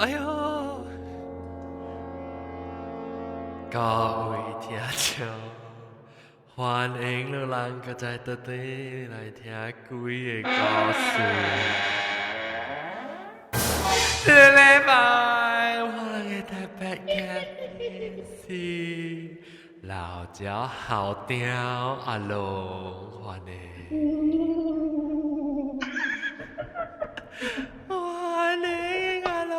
哎呦，各位听众，欢迎你人个在这里来听鬼的故事。这礼拜我嘅特别嘅是老椒好屌阿龙，欢迎。欢迎阿龙。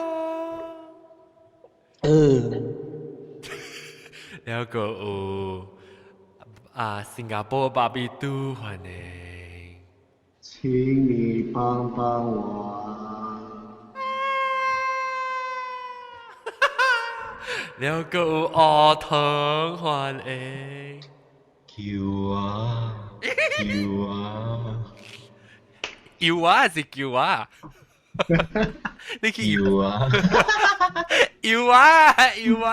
แล้วก็新加坡芭比嘟欢迎。请你帮帮我。แล้วก็อ腾欢迎。叫啊叫啊叫啊是叫啊，你去叫啊！叫啊叫啊，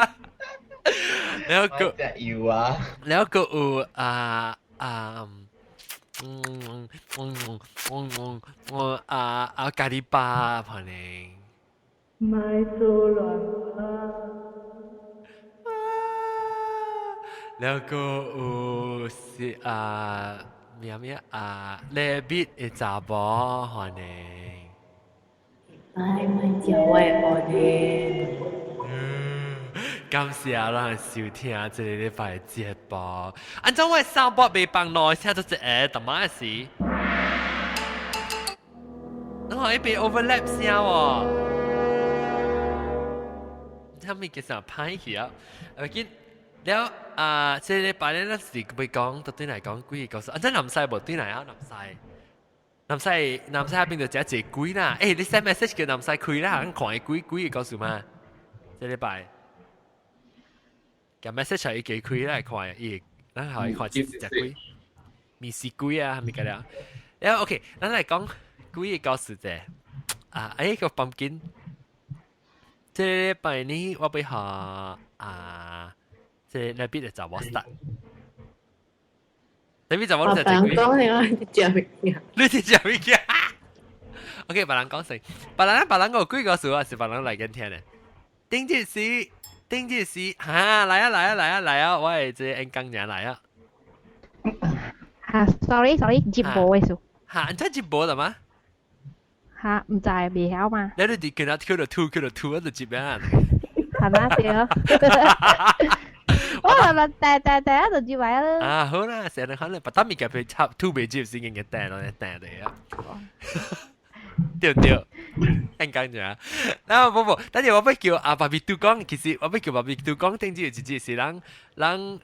แล้วก็要啊！แล้วก็咖喱巴欢迎。卖做乱花。แล้วก็สิ咩เลบิด一查甫欢迎。卖叫我欢迎。感谢咱收听这个礼拜的节目。按照我上播未放耐，写咗只大妈事。我喺邊 overlap 聲喎，唔知係咪其實歹去啊？見了這禮拜咧，咱是會講到對嚟講鬼嘅故事。真南西無對嚟啊，南西喺邊度只隻鬼啦？誒，你 send message 叫南西開啦，咱看鬼嘅故事嘛？這禮拜。咁 message 係幾開啦？看伊，咱可以看隻鬼，咪是鬼啊，係咪咁樣？แล้วOK，咱嚟講鬼嘅故事啫。個ปั๊มกิน，這禮拜呢，我俾下這禮拜就我 start。禮拜就我就講你我接咩嘢？你接咩嘢？OK，別人講先，別人個鬼故事啊，是別人嚟緊聽嘅。丁志時，來啊！我係這恩港人來啊。sorry，接播嘅數。你真接播的嗎？唔知未曉嘛？你哋見到 Q 到 2，就接咩？係咪對？我係咪第一就接埋啦？好啦，成日可能不得咪夾佢插 2未接先嘅訂咯，訂嚟啊！對，恩港人。不，等陣我不叫芭比嘟講，其實我不叫芭比嘟講，頂住一件事，人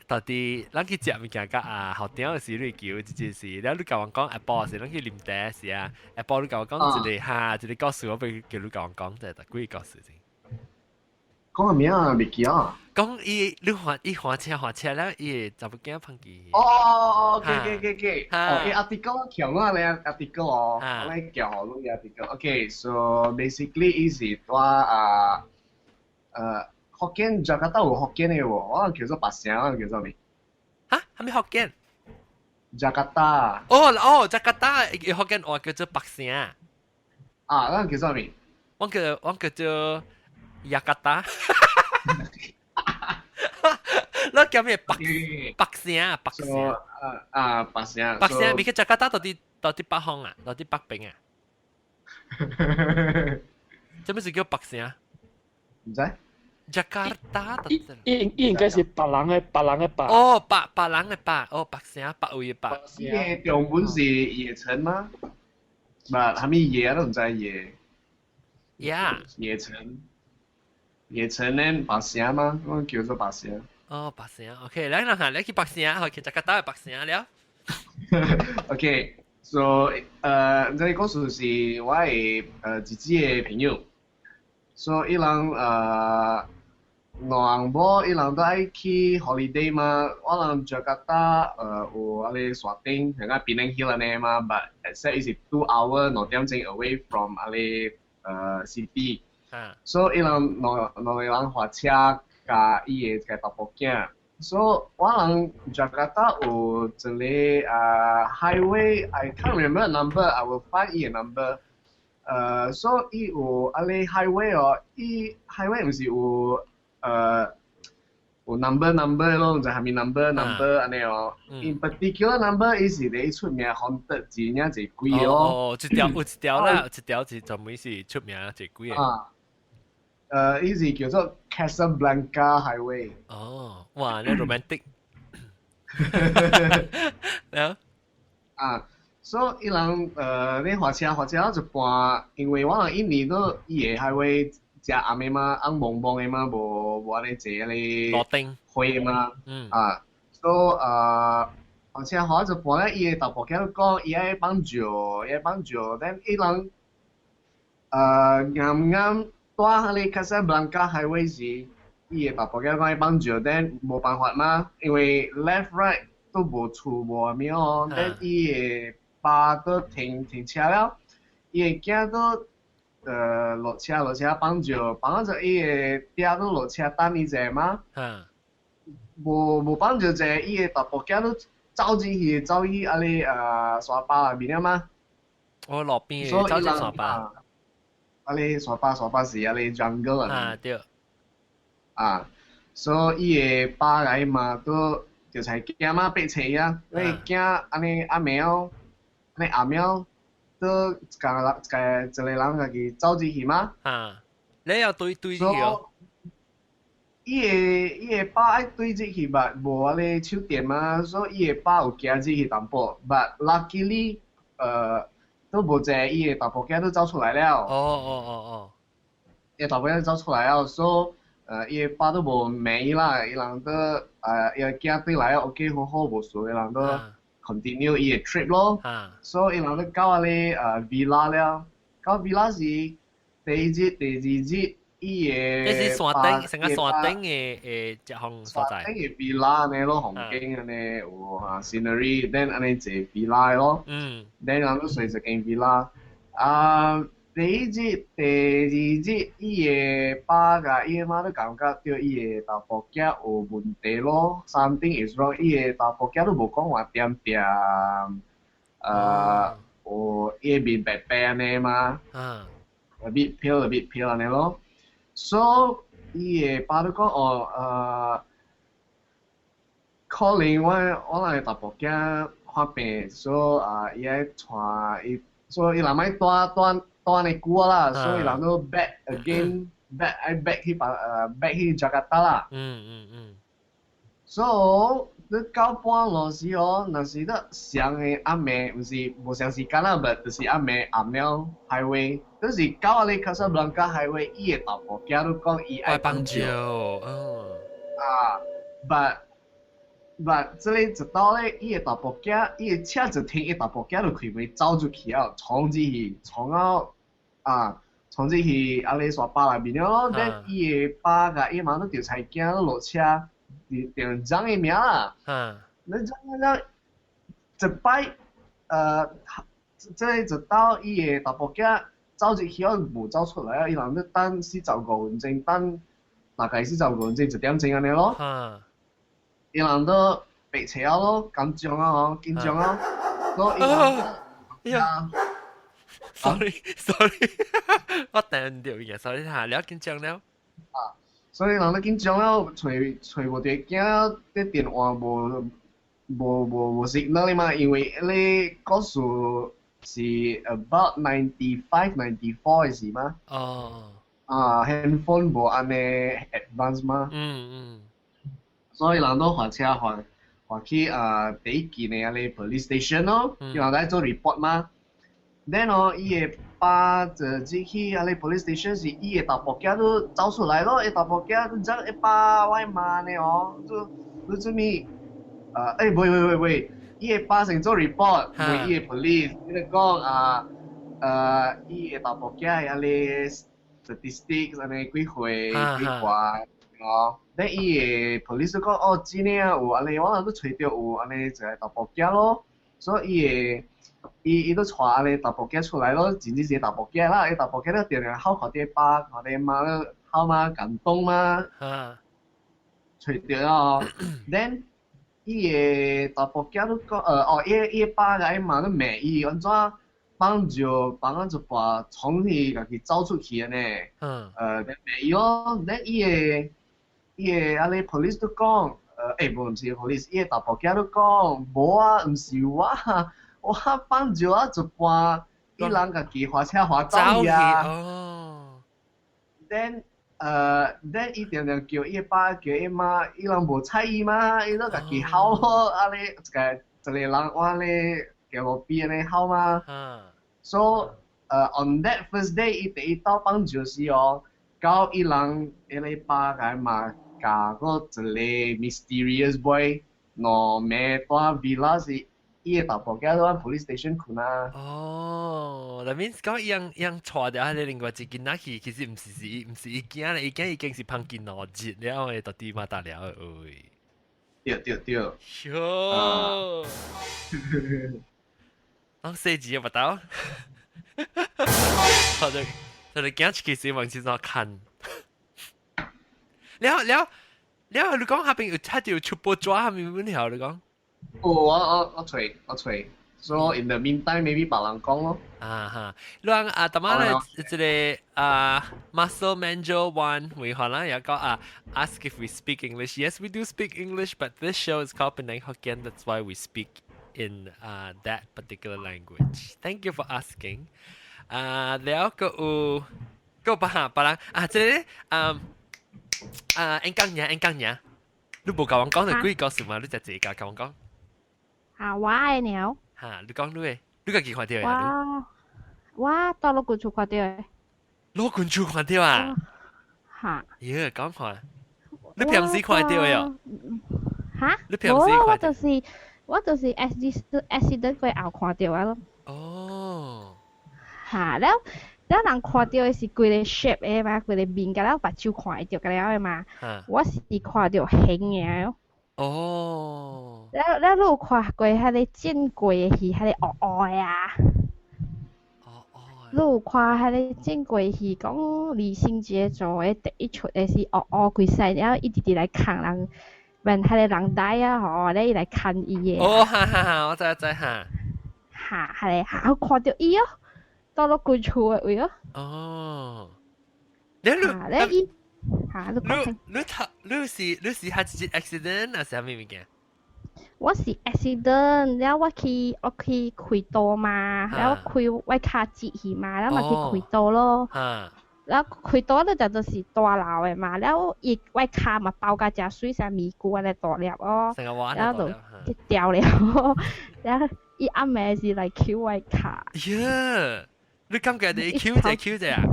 到底人去食物件甲後頂嘅時你叫一件事，然後你甲我講 Apple 時，人去啉茶時啊 ，Apple 你甲我講一個故事，我不叫你甲我講，就係幾個故事先。講個名啊，未記啊。講你換車咧，伊就不驚碰佢。OK。article 強啊，你 article 哦，你叫好咯，你 article。OK，so basically is 話福建Jakarta有福建嘅喎，我叫做白城，我叫做咩？嚇，係咪福建 ？Jakarta。Jakarta 福建話叫做白城。我叫做咩？我叫做雅加達。你叫咩？白城。白城。白城，你去雅加達到啲北方啊，到啲北邊啊。做咩是叫白城？唔知。Jakarta 應該是白人嘅白。白人嘅白，白城白位嘅白。嘅中文是野城嗎？唔係，係咪野都唔知野。野城咧白城嗎？我叫做白城。白城 ，OK，你去白城，去Jakarta嘅白城了。OK，so 這個故事是我嘅自己嘅朋友。所以伊人兩某伊人都愛去 holiday 嘛，我人 Jakarta 有阿哩沙丁，像個 Penang Hill 安尼嘛，but except is 2 hour 2點鐘 away from 阿哩city。所以伊人兩個人花車甲伊個個大寶鏡。So 我人 Jakarta 有一個highway，I can't remember the number，I will find 伊個 number。所以有啊咧 highway 哦，伊 highway 毋是有有 number 咯，就下面 number 安尼哦。In particular number 伊是咧出名 haunted 字影一贵哦。哦，有一条啦，有一条是专门是出名一贵嘅。伊是叫做 Casablanca Highway。哦，哇，你 romantic。所以伊人咧火車一半，因為我印尼都伊個 highway 食暗暝嘛，紅蒙蒙嘅嘛，無安尼坐咧落丁灰嘛，所以火車一半咧，伊個大伯仔都講伊愛幫助，但伊人啱帶迄個 Casablanca highway 時，伊個大伯仔講愛幫助，但冇辦法嘛，因為 left right 都無厝無咩哦，但伊個爸都停車了，伊個囝都落車幫助伊個爹都落車等伊者嘛，無幫助者，伊個大伯囝都走去啊咧沙巴那邊啊嘛，我落邊走去沙巴，啊咧沙巴是啊咧 jungle 啊，對，所以伊個爸個嘛都就係驚嘛逼車啊，你驚安尼阿苗。你阿苗都一個人家己走入去嘛？你要對去哦。伊個爸愛對入去吧，無安尼手電嘛，所以伊個爸有行入去淡薄，but luckily 都無濟，伊個大伯囝都走出來了。伊個大伯囝走出來了，所以伊個爸都無罵伊啦，伊人都伊個囝對來了 ，OK 好無事，伊人都。continue 伊個 trip 咯，所以伊人都到啊咧villa 了，到 villa 是第一日、第二日伊個。即是山頂，成個山頂嘅一項所在。山頂嘅 villa 呢咯，風景安尼有scenery，then 安尼坐 villa 咯，then 人都睡一間 villa。第一日、第二日，伊個爸甲伊個媽都感覺到伊個大伯囝有問題咯。Something is wrong，伊個大伯囝都無講話點，伊個面白白安尼嘛，a bit pale 安尼咯。So 伊個爸都講可能我個大伯囝發病，所以伊愛帶伊，所以伊人咪當你久啦，所以人都 back去 Jakarta 啦。So 你到半路時哦，若是得上個暗暝，無上時間啦，but 就是暗暝暗了 highway，就是到你 Casablanca highway，伊個大伯囝都講伊愛幫助。but 這裡一到咧，伊個大伯囝，伊個車就停，伊大伯囝就開門走出去啊，衝入去啊咧沙巴那邊咯，等伊個爸甲伊媽都條菜囝都落車，條人嘅名啦，你一擺即係一到伊個大伯囝走入去，我無走出來啊，伊人都等45分鐘，等大概45分鐘1點鐘安尼咯。伊人都白車咯，緊張啊，所以伊人sorry， 我聽唔到嘢 ，sorry 嚇，你緊張了。所以人都緊張了，找無着囝，啲電話無 signal 嘛，因為你個數是 about 95、94嘅時嘛。handphone 無安尼 advance 嘛。所以人都換車換去第一件嘅咧 police station 咯，然後來做 report 嘛。then 伊個爸就入去咧 police station 時，伊個大伯囝都走出來咯，伊大伯囝都講爸，我媽呢都做咩？喂，伊個爸先做 report，為伊個 police，伊就講伊個大伯囝咧 statistics 安尼幾歲幾掛哦。then 伊個 police 講真誒有安尼，我都找到有安尼一個大伯囝咯，所以伊都帶安尼大伯囝出來咯，真正是大伯囝啦，伊大伯囝都定定好看啲爸，看啲媽都好嘛感動嘛，找到哦。then 伊個大伯囝都講伊個爸甲伊媽都罵伊安怎帮就把从去家己走出去呢。但没有，那伊个阿哩 police 都讲，唔是 police， 伊个大伯家都讲，无啊，唔是我帮就啊就把伊人家己花车花走去啊。then 伊定定叫伊爸叫伊妈，伊人无睬伊嘛，伊都家己吼咯，阿哩一个人我咧叫我边咧吼嘛。So on that first day， 伊第一到帮就是到伊人伊咧爸个嘛。加個一個 mysterious boy， 攞咩大 villa 是伊個大伯家都喺 police station 困啊。that means 講樣錯掉喺你另外一件仔去，其實唔是一件咧，已經是碰見攞節了，我哋到底嘛大了喂。對。喲。講細節不到。我哋驚其實往前度看。แล้ว你講下邊有睇到出波抓下面問題你講？我吹。So in the meantime maybe 別人講咯。你講當晚咧，即係Muscle Manjo One 會可能有個ask if we speak English. Yes, we do speak English, but this show is called Penang Hokkien. That's why we speak in that particular language. Thank you for asking. แล้วก็別人即係anh căng nhá. Lúc bố cậu con thì quý có sự mà lúc chả chỉ cả cậu con.我愛鳥。你講你個幾看到呀？我到攞罐醋看到嘅。攞罐醋看到啊？咦，講看。你平時看到嘅？你平時看到？我就是 accident 過後看到嘅咯。แล้ว人看到嘅是規個 shape 嘅嘛，規個面㗎啦，目睭看會到㗎了嘅嘛。我是看到形嘅。แล้ว你有看過迄個見過嘅戲，迄個惡惡啊？你有看迄個見過戲，講李心潔做嘅第一出嘅是惡惡規世，然後伊直直來看人，問迄個人帶啊，吼，咧伊來看伊嘅。我知，係我看到伊哦。到咗罐醋嘅位咯。你是係自己 accident 還是咩物件？我是 accident， แล้ว我去開刀嘛，แล้ว我卡折去嘛，แล้ว咪去開刀咯。แล้ว開刀咧就是大流嘅嘛，แล้ว我卡咪爆架隻水上面股咧大粒哦，แล้ว就掉了，แล้ว伊暗暝是來扣我卡。你感覺你扣者啊？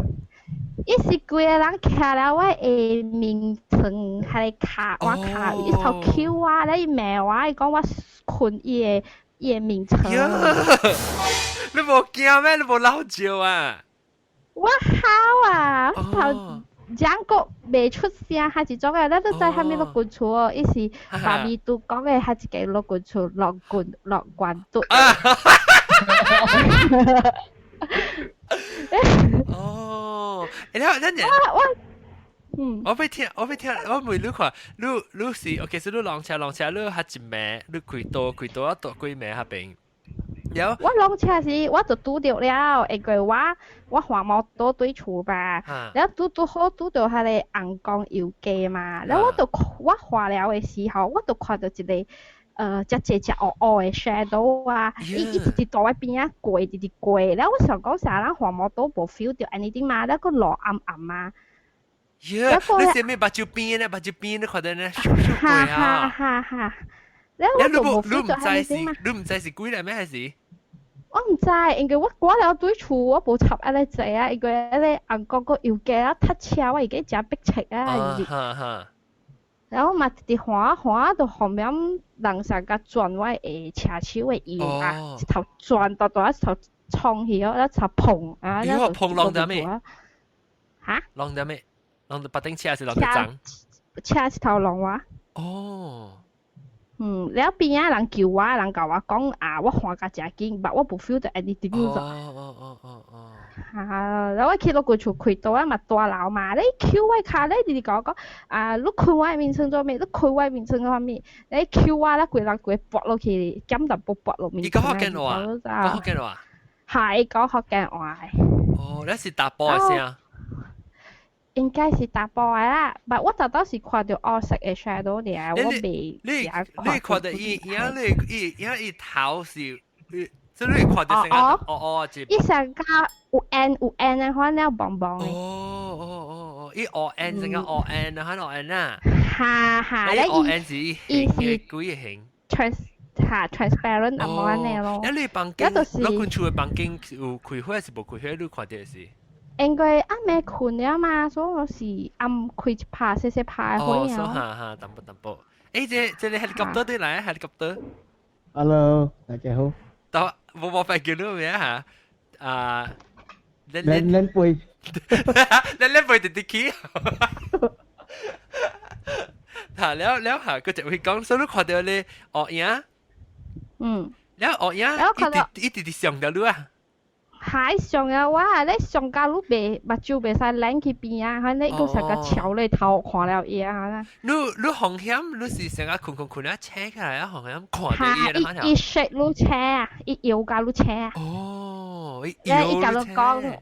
伊是規個人徛了我嘅面床，係卡我卡，伊頭扣我，咧伊罵我，伊講我困伊嘅面床。你無驚咩？你無嬲照啊？我好啊，我頭講過未出聲，係一種嘅，咱都知係咪落罐醋哦？伊是爸咪都講嘅係一個落罐醋落罐嘟。然後我被聽，我問你看，你是 OK， 所以你浪車，你係一暝，你開刀啊，到幾暝下邊？我浪車時我就拄到了，因為我換摩托對厝吧，然後拄好拄到迄個紅光油機嘛，然後我換了嘅時候，我就看到一個只黑黑嘅 shadow 啊，伊直直到我邊啊過，直直過，然後我想講啥人換摩托無 feel 到 anything 嘛，然後個路暗暗啊。你是咩？目睭邊咧？你看到咧？然後我就冇 feel 到 anything 嘛。你唔知是鬼嚟咩？還是？我唔知，因為我了對厝，我冇插安尼濟啊，因為嗰個紅光個油機啊，塞車我而家真逼切啊。然後嘛，直直滑到後面人上個轉我嘅車手嘅油啊，一頭轉到一頭衝去咗，一頭碰啊！然後碰浪咗咩？嚇？浪咗咩？浪到八丁車還是浪到漲？車一頭浪啊！แล้ว邊啊人叫我，人教我講我看個真緊，但我冇 feel 到 anything 咗。แล้ว我去到個厝開刀啊，咪大樓嘛，你扣我卡咧，你講你開我面床做咩？你開我面床做咩？你扣我啦，個人個搏落去，咁就搏落面。你講福建話？講福建話？係講福建話。哦，你是打波嘅聲。應該是打波嘅啦，但我倒是看到黑色嘅 shadow 嘅，我未你看到伊頭是，即係你看到成個伊成個有 N 嘅款了棒棒嘅。伊N 成個N 啊，嚇N啊。係，咧N是幾型？transparent 啊，冇安尼咯。你房間，你困厝嘅房間有開火是無開火？你看到是？應該暗暝困了嘛，所以我是暗開一拍細拍嘅火啊。淡薄。誒，這 helicopter 對嚟 helicopter。Hello， 大家好。到冇快叫你咩嚇？lên bùi lên bùi thì kia 嚇แล้ว嚇佢就會講，所以你看到你學影，แล้ว學影一直上到你啊，係上啊！哇！你上架你袂目睭袂使擰去邊啊，佢你個成個橋你頭看了嘢啊！你紅險你是成個困啊，扯起來啊，紅險看到嘢啦，嚇！一識你扯啊，一搖架你扯啊！哦，伊甲你講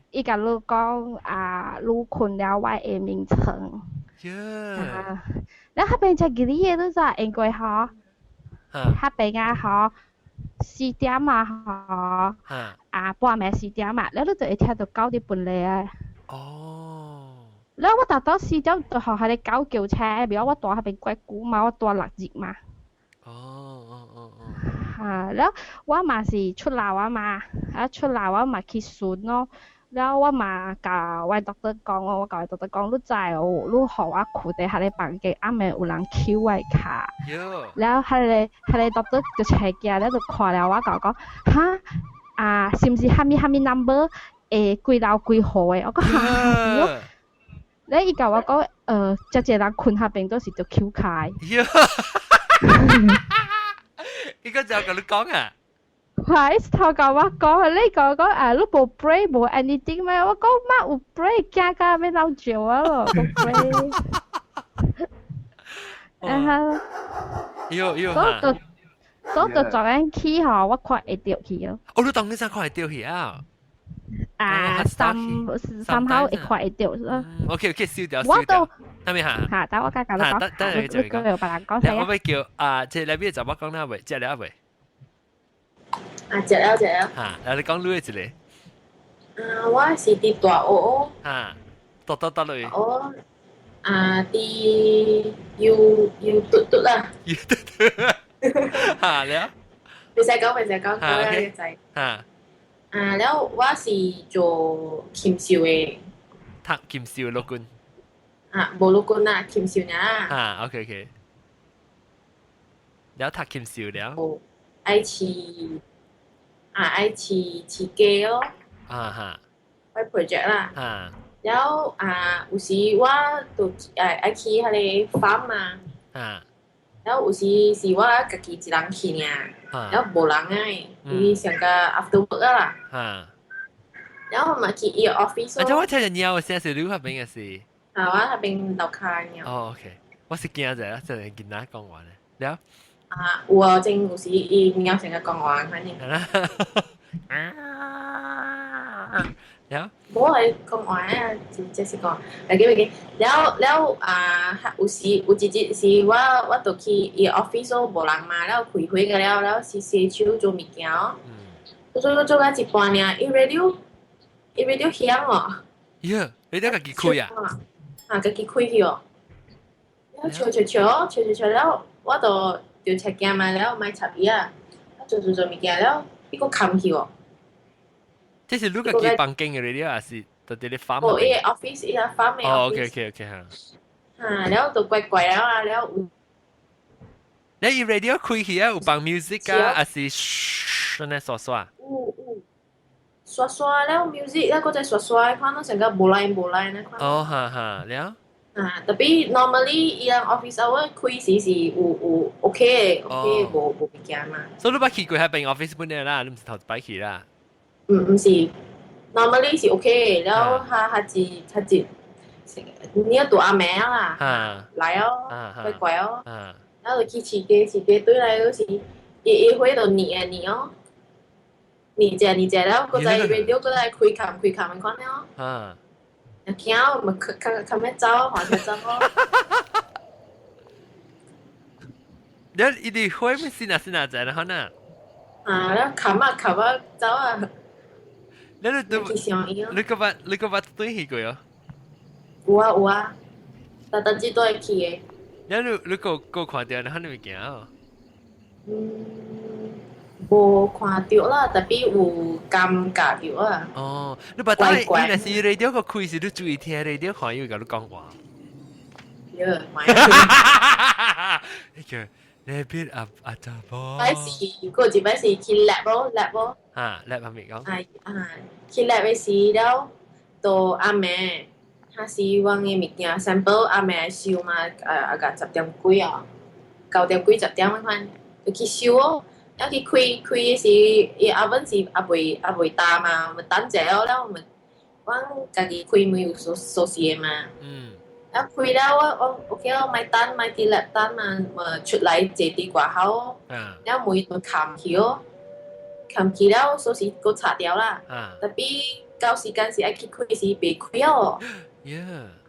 啊，你困了我嘅名稱。แล้วถ้าเป็นจากกี่ที่รู้จักเองก็ฮะถ้าเป็นงานฮะ4點嘛ฮะ半暝4點嘛แล้วเราจะ聽到9點半เลยแล้ว我達到4點就學下你9叫車比如我ตัว係เป็น鬼故嘛我ตัวหลักจิก嘛แล้วว่ามาสิชุดลาวมาแล้วชุดลาวมาคิดศูนย์เนาะแล้วว่ามากับวัยด็อกเตอร์講我กับวัยด็อกเตอร์講รู้ใจรู้หอว่าขู่แต่喺你房間啱啱有人翹位卡แล้ว喺你ด็อกเตอร์就斜嘅แล้ว就看了我講哈是唔是蝦米 number 幾樓幾號嘅我講係แล้ว伊甲我講只人困下邊都是就翹開伊個就甲你講啊係頭甲我講你講你無 break 無 anything 咩？我講乜有 break 驚甲要鬧照啊咯，無 break。然後，所以就昨天起嗬，我看會掉去咯。你當你真看會掉去啊？somehow 會看會掉咯。OK，燒掉。我都係咪嚇？嚇，等我家教你講。你叫別人講先。我咪叫即係裏邊就我講啦喂，即係你一喂。食了。你講女嘅一個。我是佇大學。多類。佇要嘟啦。要嘟。了。未使講，講啦，你知。แล้วว่า是做琴少嘅，讀琴少嘅陸軍。冇陸軍啊，琴少呢。OK。แล้ว讀琴少了。愛似機咯。ไว้ project 啦。แล้ว有時我就愛去迄個 farm 嘛。แล้ว有時是我家己一人去爾。แล้ว無人伊上個 after work 啦。แล้ว嘛去伊個 office 咯。我聽人鳥嘅聲是你嗰邊嘅事。我嗰邊樓下鳥。OK， 我是驚者啦，真係見哪講話咧。了。有啊，正有時伊鳥成個講話反正。了。我係講話啊，即是講，記。แล้ว有時有一日是我就去伊 office 咯，無人嘛，แล้ว開會個了是洗手做物件哦。做到一半呢，伊 radio 響哦。你家己開啊？家己開去哦。แล้ว悄，แล้ว我就赤鏡嘛，แล้ว買插伊啊，做物件แล้ว伊個冚去哦。即是你家己房間嘅 radio 還是到底你 farm？ 哦，伊 office 伊 farm 嘅 office。OK 嚇。แล้ว就怪แล้ว啊，แล้ว你 radio 開起啊，有放 music 啊，還是呢刷？刷แล้ว music แล้วก็จะ刷款咯，成個無來那款。了。特別 normally 伊個 office hour 開時是有 OK 無物件嘛。所以你捌去過喺邊 office 本嚟啦，你唔是頭一擺去啦。唔是 ，normally 是 OK，然後下節，你要讀阿名啦，來哦，乖哦，然後去市街對來嗰時，伊會度捏哦，你了，個在 radio 個在開看看了。啊。又驚咪佢咩走，話佢走咯。你一定會咪先啊在啦，可能。啊，แล้วขับ走啊。你個把對起過喲。有啊，但係都係去嘅。你個看到你可能會驚哦。無看到啦，特別有尷尬到啊。哦，你把當你若是 radio 個開時，你注意聽 radio 看有甲你講話。你個 rabbit up at the ball。擺時個一擺時去 lab 咯。啊 ，lab 係咪講？去 lab 嘅時了，到阿妹，他是往嘅物件 sample 阿妹收嘛，啊個10點幾啊，9點幾10點款，就去收哦。要去開嘅時，伊阿文是阿未打嘛，咪等者了，咪我家己開咪有熟悉嘅嘛。แล้วคุยแล้วว่าโอเคเราไม่ตันไม่ตีแลบตันมาชุดไลท์เจดีกว่าเขาแล้วมวยมันขำขี้แล้วโซซีก็ขาดเดียวละแต่ปีเก้าสิกันสิไอ้คิดคุยสิเบคุย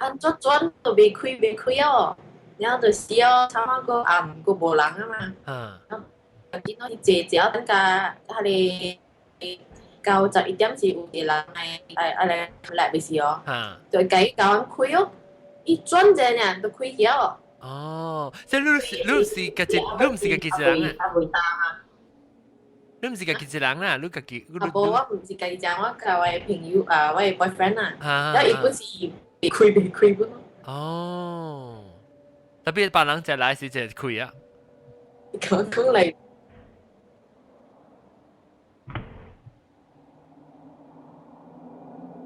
อันจวนตัวเบคุยแล้วตัวเสียวทำก็ก็โบราณมาแล้วกินน้อยเจตั้งแต่ทะเลเก้าจะอีกเดียมสิอุเดลังอะไรแลบไปสิอ๋อตัวไก่เก้าอันคุย伊轉者呢都開竅。哦，即係你唔是個人啊？你唔是個人啊？你個啊，無，我唔是個人，我甲我朋友啊，我 boyfriend 啊，แล้ว伊本是被開本咯。哦，特別別人就來時就開啊。講嚟。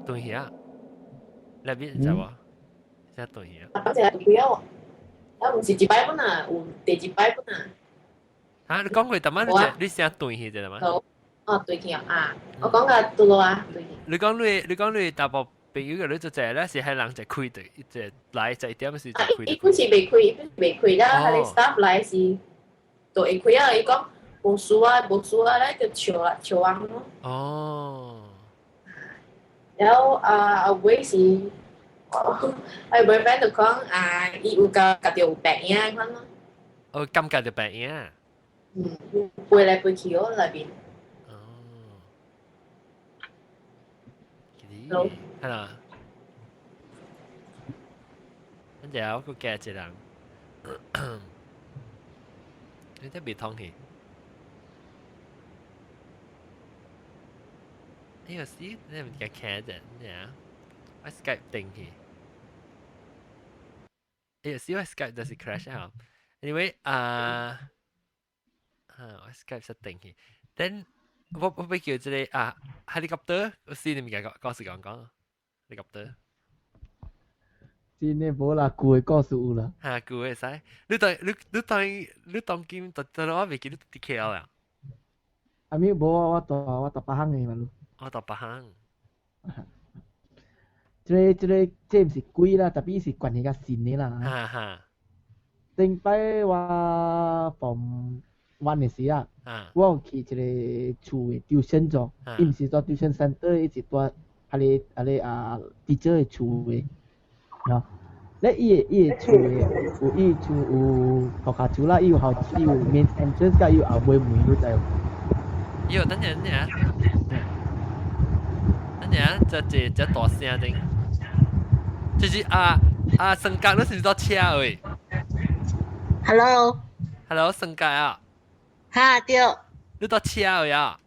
對呀，那邊就話。真對呀！咁就係佢啊，唔是一擺本啊，有第二擺本啊。嚇！你講佢特晚你先對起啫嘛？哦，對起啊！我講個對咯啊，對起。你講你大部朋友嘅你就係咧，是係人就開對，就來就點是就開。伊本是未開啦，佢哋 staff 來是都會開啊！伊講無數啊咧，就潮啊咯。哦。然後啊，尾是。ไอ้ boyfriend 就講伊有夾到白影款咯。哦，感覺到白影。飛來飛去哦，那邊。哦。係啦。跟住有個假一人，你都未通去。呢個是你唔記看啫，呀？我 Skype 定去。有時我 Skype 就是 crash 啊。Anyway 我 Skype 設定去。Then 我俾叫這裡helicopter，我試你咪講時講helicopter。真係冇啦，舊嘅故事有啦。舊嘅使。你當今到我未記得 DKL 啊？阿咪冇我到北行嘅嘛咯。我到北行。這唔是貴啦，特別是關係較新嘅啦。頂擺我from 1嘅時啊，我去一個厝嘅tuition做，伊唔是做 tuition center，伊是做係teacher 嘅厝嘅。咧伊嘅厝嘅有厝有學校厝啦，伊有校伊有 main entrance 甲伊有後尾門嗰度。有等陣，這大聲的。就是生格，你是坐車喂 ？Hello， 生格啊！哈對。你坐車喂啊？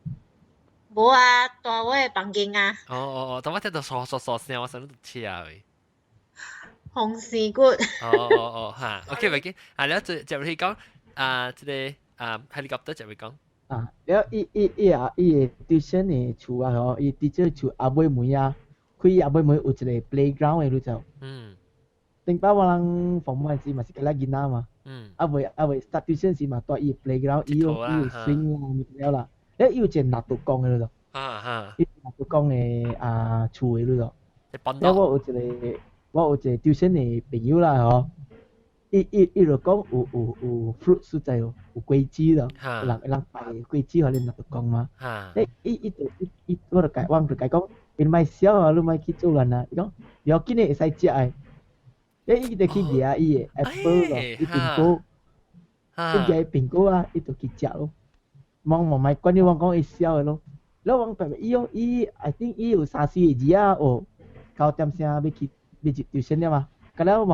無啊，在我嘅房間啊。哦，但我聽到嗦聲，我想你坐車喂。紅事骨。嚇 ，OK 咪嘅，แล้วจะไป講即係helicopter จะไป講。แล้ว伊 tuition 嘅厝啊，吼，伊 teacher 厝後尾門啊。佢阿妹妹有一個 playground 嘅，你就，頂擺我人房門時嘛是個啦囡仔嘛，阿未 start tuition 時嘛，帶伊 playground，伊有 swing 啦，咪了啦，誒伊有一個納豆缸嘅，你就，伊納豆缸嘅厝嘅，你就，แล้ว我有一個 tuition 嘅朋友啦，嗬，伊就讲有 fruit 所在哦，有果子咯，人摆果子互恁若就讲嘛。我就講，你咪笑啊，你咪去做人啊。伊講，要緊誒會使食誒。伊就去掠伊誒 apple 咯，伊蘋果，伊掠蘋果啊，伊就去食咯。望咪關於講伊笑誒咯。แล้ววังแบบI think อยู่3-4dia oh kau tiap siang pergi tuition dia mah kalau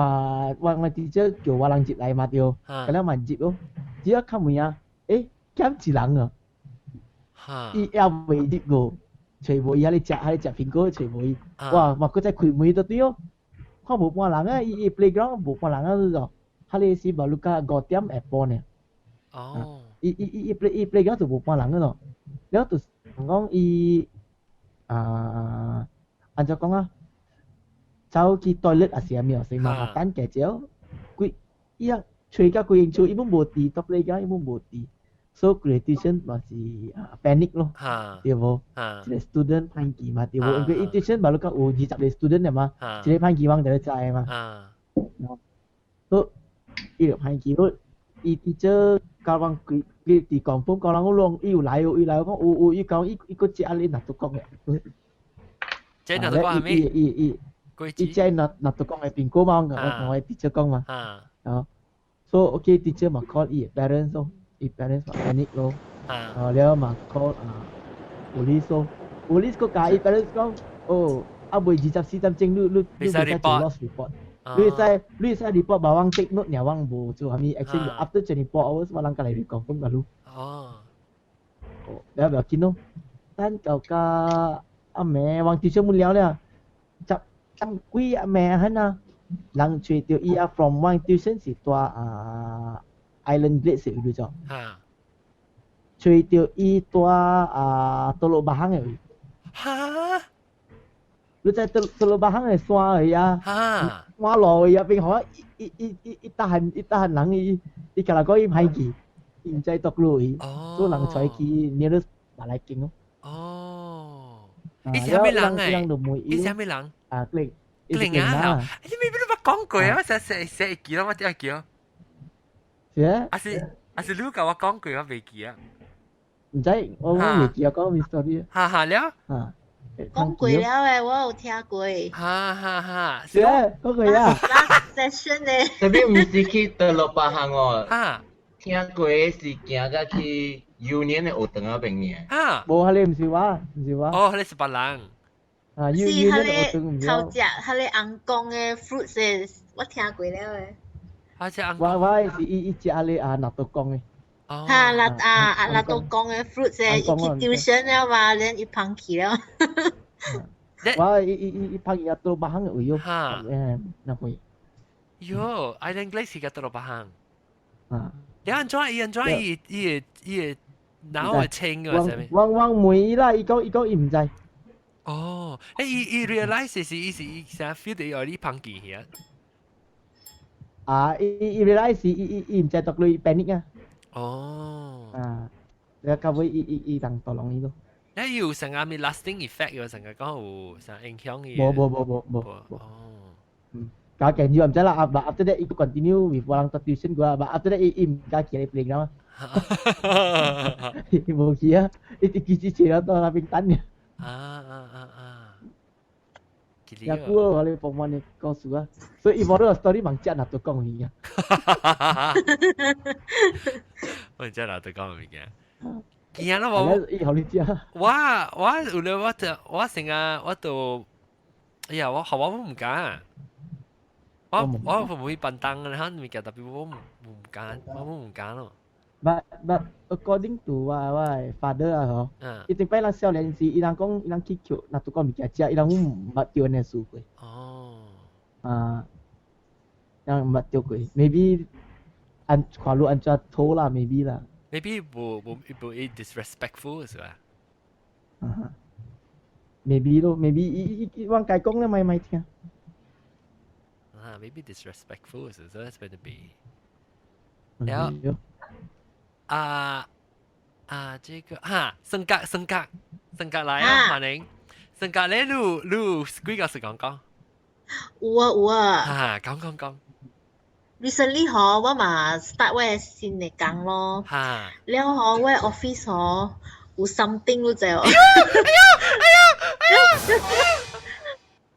wang teacher 叫我人接嚟嘛對kalau 嘛接咯只看唔呀減一人啊伊也未接過全部伊喺你食蘋果全部伊哇嘛佢再開門都對哦看無半人啊伊 playground 無半人啊咯喺你是baru ka 5點 Apple 呢哦伊 playground 就無半人咯แล้วตัว講伊按照講啊，走去 toilet 也是咪先嘛，等嘅少，佢伊啊吹甲佢應做，伊冇無地，top 嚟講伊冇無地，所以 gradation 嘛是panic 咯，對無？一個 student 攀機嘛，對無？因為 gradation baru 講有20個 student 嘅嘛，一個攀機往就知嘛，所以伊就攀機咯，伊 teacher 教往佢。đi còn phong còn lang luôn yêu lại con yêu con yêu có chị lên nạp tụ con này chơi nạp tụ con mấy đi chơi nạp tụ con này bình cố mong ngoài teacher con mà đó so okay teacher mà call parents so parents mà panic luônแล้วmà call police có cả parents con anh buổi 24 tam chính lu bisa lost report lu sai report bawang take note nya wang bo so kami action after 24 hours walang kalai reconfirm baru dahแบบกินเนาะท่านเก่าก็แม่วางที่เชื่อมุนแล้วเนี่ยจับตั้งกุยแม่ฮะนะหลังช่วยเตียวอีfrom วางที่เชื่อสิตัวisland glade สิดูจ้ะช่วยเตียวอีตัวตัวโลบะฮังเอ้ยฮะรู้จักตัวโลบะฮังเอ้ยสวาเอ้ยว่าหล่อเอ้ยเป็นหัวอีตาหันหลังอีกะละก็อีไพกี唔知讀路都能採去你都馬來勁咯。哦，你是咩人誒？你是咩人？Glenn啊！你咪邊度冇講過啊？寫記啦，我點記啊？係啊是你教我講過，我未記啊。唔知我未記啊，講 mystery。哈了。講過了誒，我有聽過。哈。係講過啊。Last session 咧。特別唔是去德羅巴行哦。哈。聽過是行到去Union 嘅學堂嗰邊嘅。啊，冇，佢哋唔是話，哦，佢哋是別人。Union 嘅學堂唔是頭隻，佢哋紅光嘅 fruits 嘅，我聽過了嘅。啊，隻紅光。我是伊隻佢哋納豆光嘅。哦。嚇，納豆光嘅 fruits 嘅，伊去丟了嘛，然後伊放棄了。我伊放棄到巴行嘅位喎。嚇。那會。喲，Island Glade 是個到巴行。啊。你安怎伊腦會清個係咪？汪梅啦，伊講伊唔知。哦，伊 realize 是伊成 feel 到有啲碰見嘅。伊 realize 伊唔知讀到伊 panic 啊。哦。แล้วก็會伊當當攏伊咯。你有成個咪 lasting effect 有成個講有成影響嘅。冇。哦。Kakek juga macam lah, but after that ikut continue with orang tuition gua, but after that kaki di playground. Ibu kia, itu kisi lah tu orang pintan ni. Ya aku oleh pemain kau suka. So ibu tu story mangcak nak tukang ni. Mangcak nak tukang ni. Kia lah我。好理解。有了我成個我都，哎呀我學我唔敢。我會唔會笨蛋嘅？你睇特別我唔揀咯。But according to my father 啊，嗬，一定擺那少年時，伊人講伊人去求，那都講物件食，伊人唔捌丟呢書過。哦。人唔捌丟過 ，maybe 看路安怎偷啦 ，maybe 啦。Maybe 冇 disrespectful 是吧？Maybe 咯 ，maybe 伊往解講咧，咪聽。Maybe disrespectful so that's better be แล้ว這個性格來啊華寧性格咧你幾個時講有啊講 recently 我嘛 start 我新的工咯。哈。然後我 office 有 something 咯就。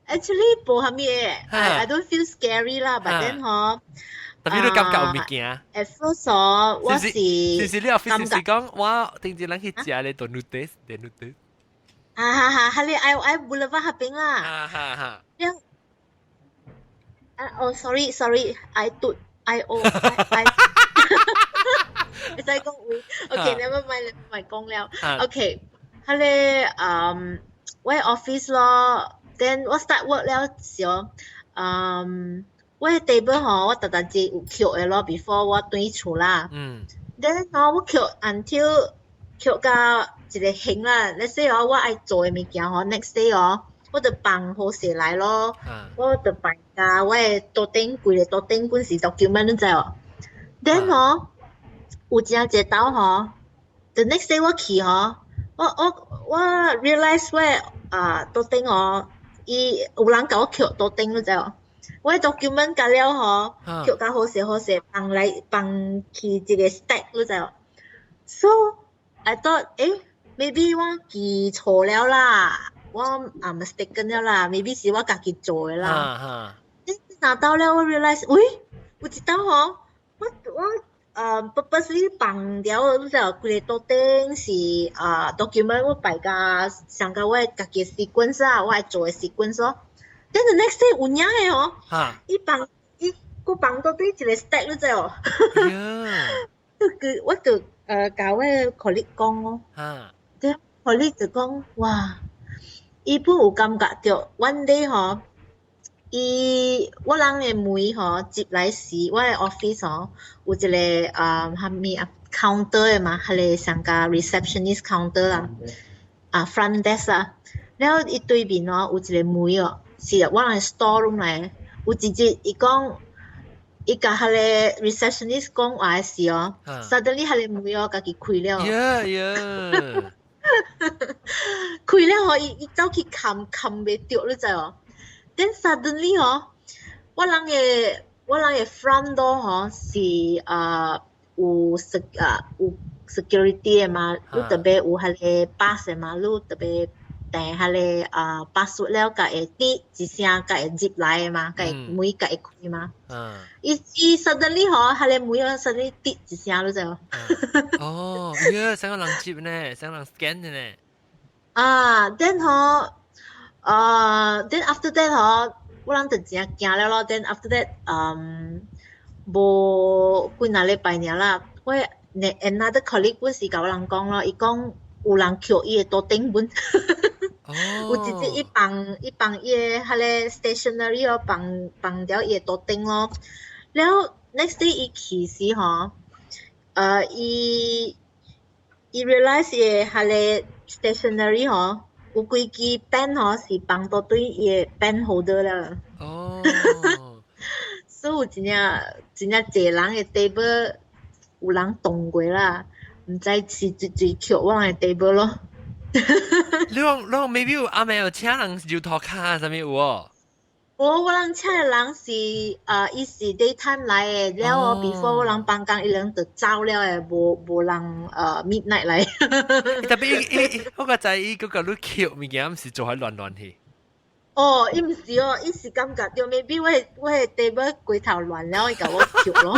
Actually 冇係咩 I don't feel scary 啦 ，but then 特別你感覺有物件。At first 我是你 office 是講我定住人去食咧，做 noodles。I Boulevard 合併啦。sorry I 你使講會 ，OK never mind 講了 ，OK 我 office 咯。Then 我 start work 了時我 table 我特只有扣的咯 ，before 我轉厝啦。Then 我扣 until 扣到一個型啦。Let's say 我愛做的物件next day 我就放好勢來咯。我就放假我的桌頂櫃的桌頂本是 document 你知哦。Then 有一個道the next day 我去我 realize 我桌頂有人甲我扣桌頂你知哦。我 document 甲了扣甲好勢放去一個 stack 你知哦。So I thought maybe 我記錯了啦，我mistaken 了啦 ，maybe 是我家己做的啦。拿到了我 realize， 喂，有一道我purposely 放掉，你知道，規個桌頂是document 我擺甲上甲我家己 sequence 啊，我愛做的 sequence 咯。Then the next day 有影的伊放桌頂一個 stack 你知哦。我就甲我 colleague 講咯。Then colleague 就講哇，伊本有感覺到 one day 我人的門接來時，我的 office 有一個啥物counter 的嘛，迄個上甲 receptionist counter 啦，front desk 啦，然後伊對面有一個門是我人的 store room 來，有一日伊講。伊甲迄個 receptionist 講話時suddenly 迄個門家己開了。開了伊走去冚袂着，你知哦。Then suddenly 我人嘅 front door 是有 security 嘅嘛，你特別有迄個 pass 嘅嘛，你特別訂迄個password 了，甲會滴一聲，甲會入來嘅嘛，甲會門甲會開嘛。伊 suddenly 迄個門suddenly 滴一聲，你知無？想個人接呢，想人 scan 嘅呢。then then after that 我人就真驚了咯。then after that 無幾若禮拜爾啦，我 another colleague 本是甲我人講咯，伊講有人扣伊嘅桌頂本。有一日伊放伊嘅迄個 stationery 放掉伊嘅桌頂咯。然後 next day 伊去時伊 realize 伊嘅迄個 stationery 有幾支 pen 是放到對伊嘅 pen holder 啦。所以有真正濟人嘅 table 有人動過啦，唔知是最扣我人嘅 table 咯。你講 maybe 有阿妹有請人搖頭卡啥物有哦？我人請嘅人是伊是 daytime 來嘅，然後before 我人放工伊人就走了嘅，無人midnight 來。特別我個仔伊嗰個你扣物件，毋是做喺亂去。伊毋是伊是感覺到 maybe 我係 table 櫃頭亂了，伊甲我扣咯。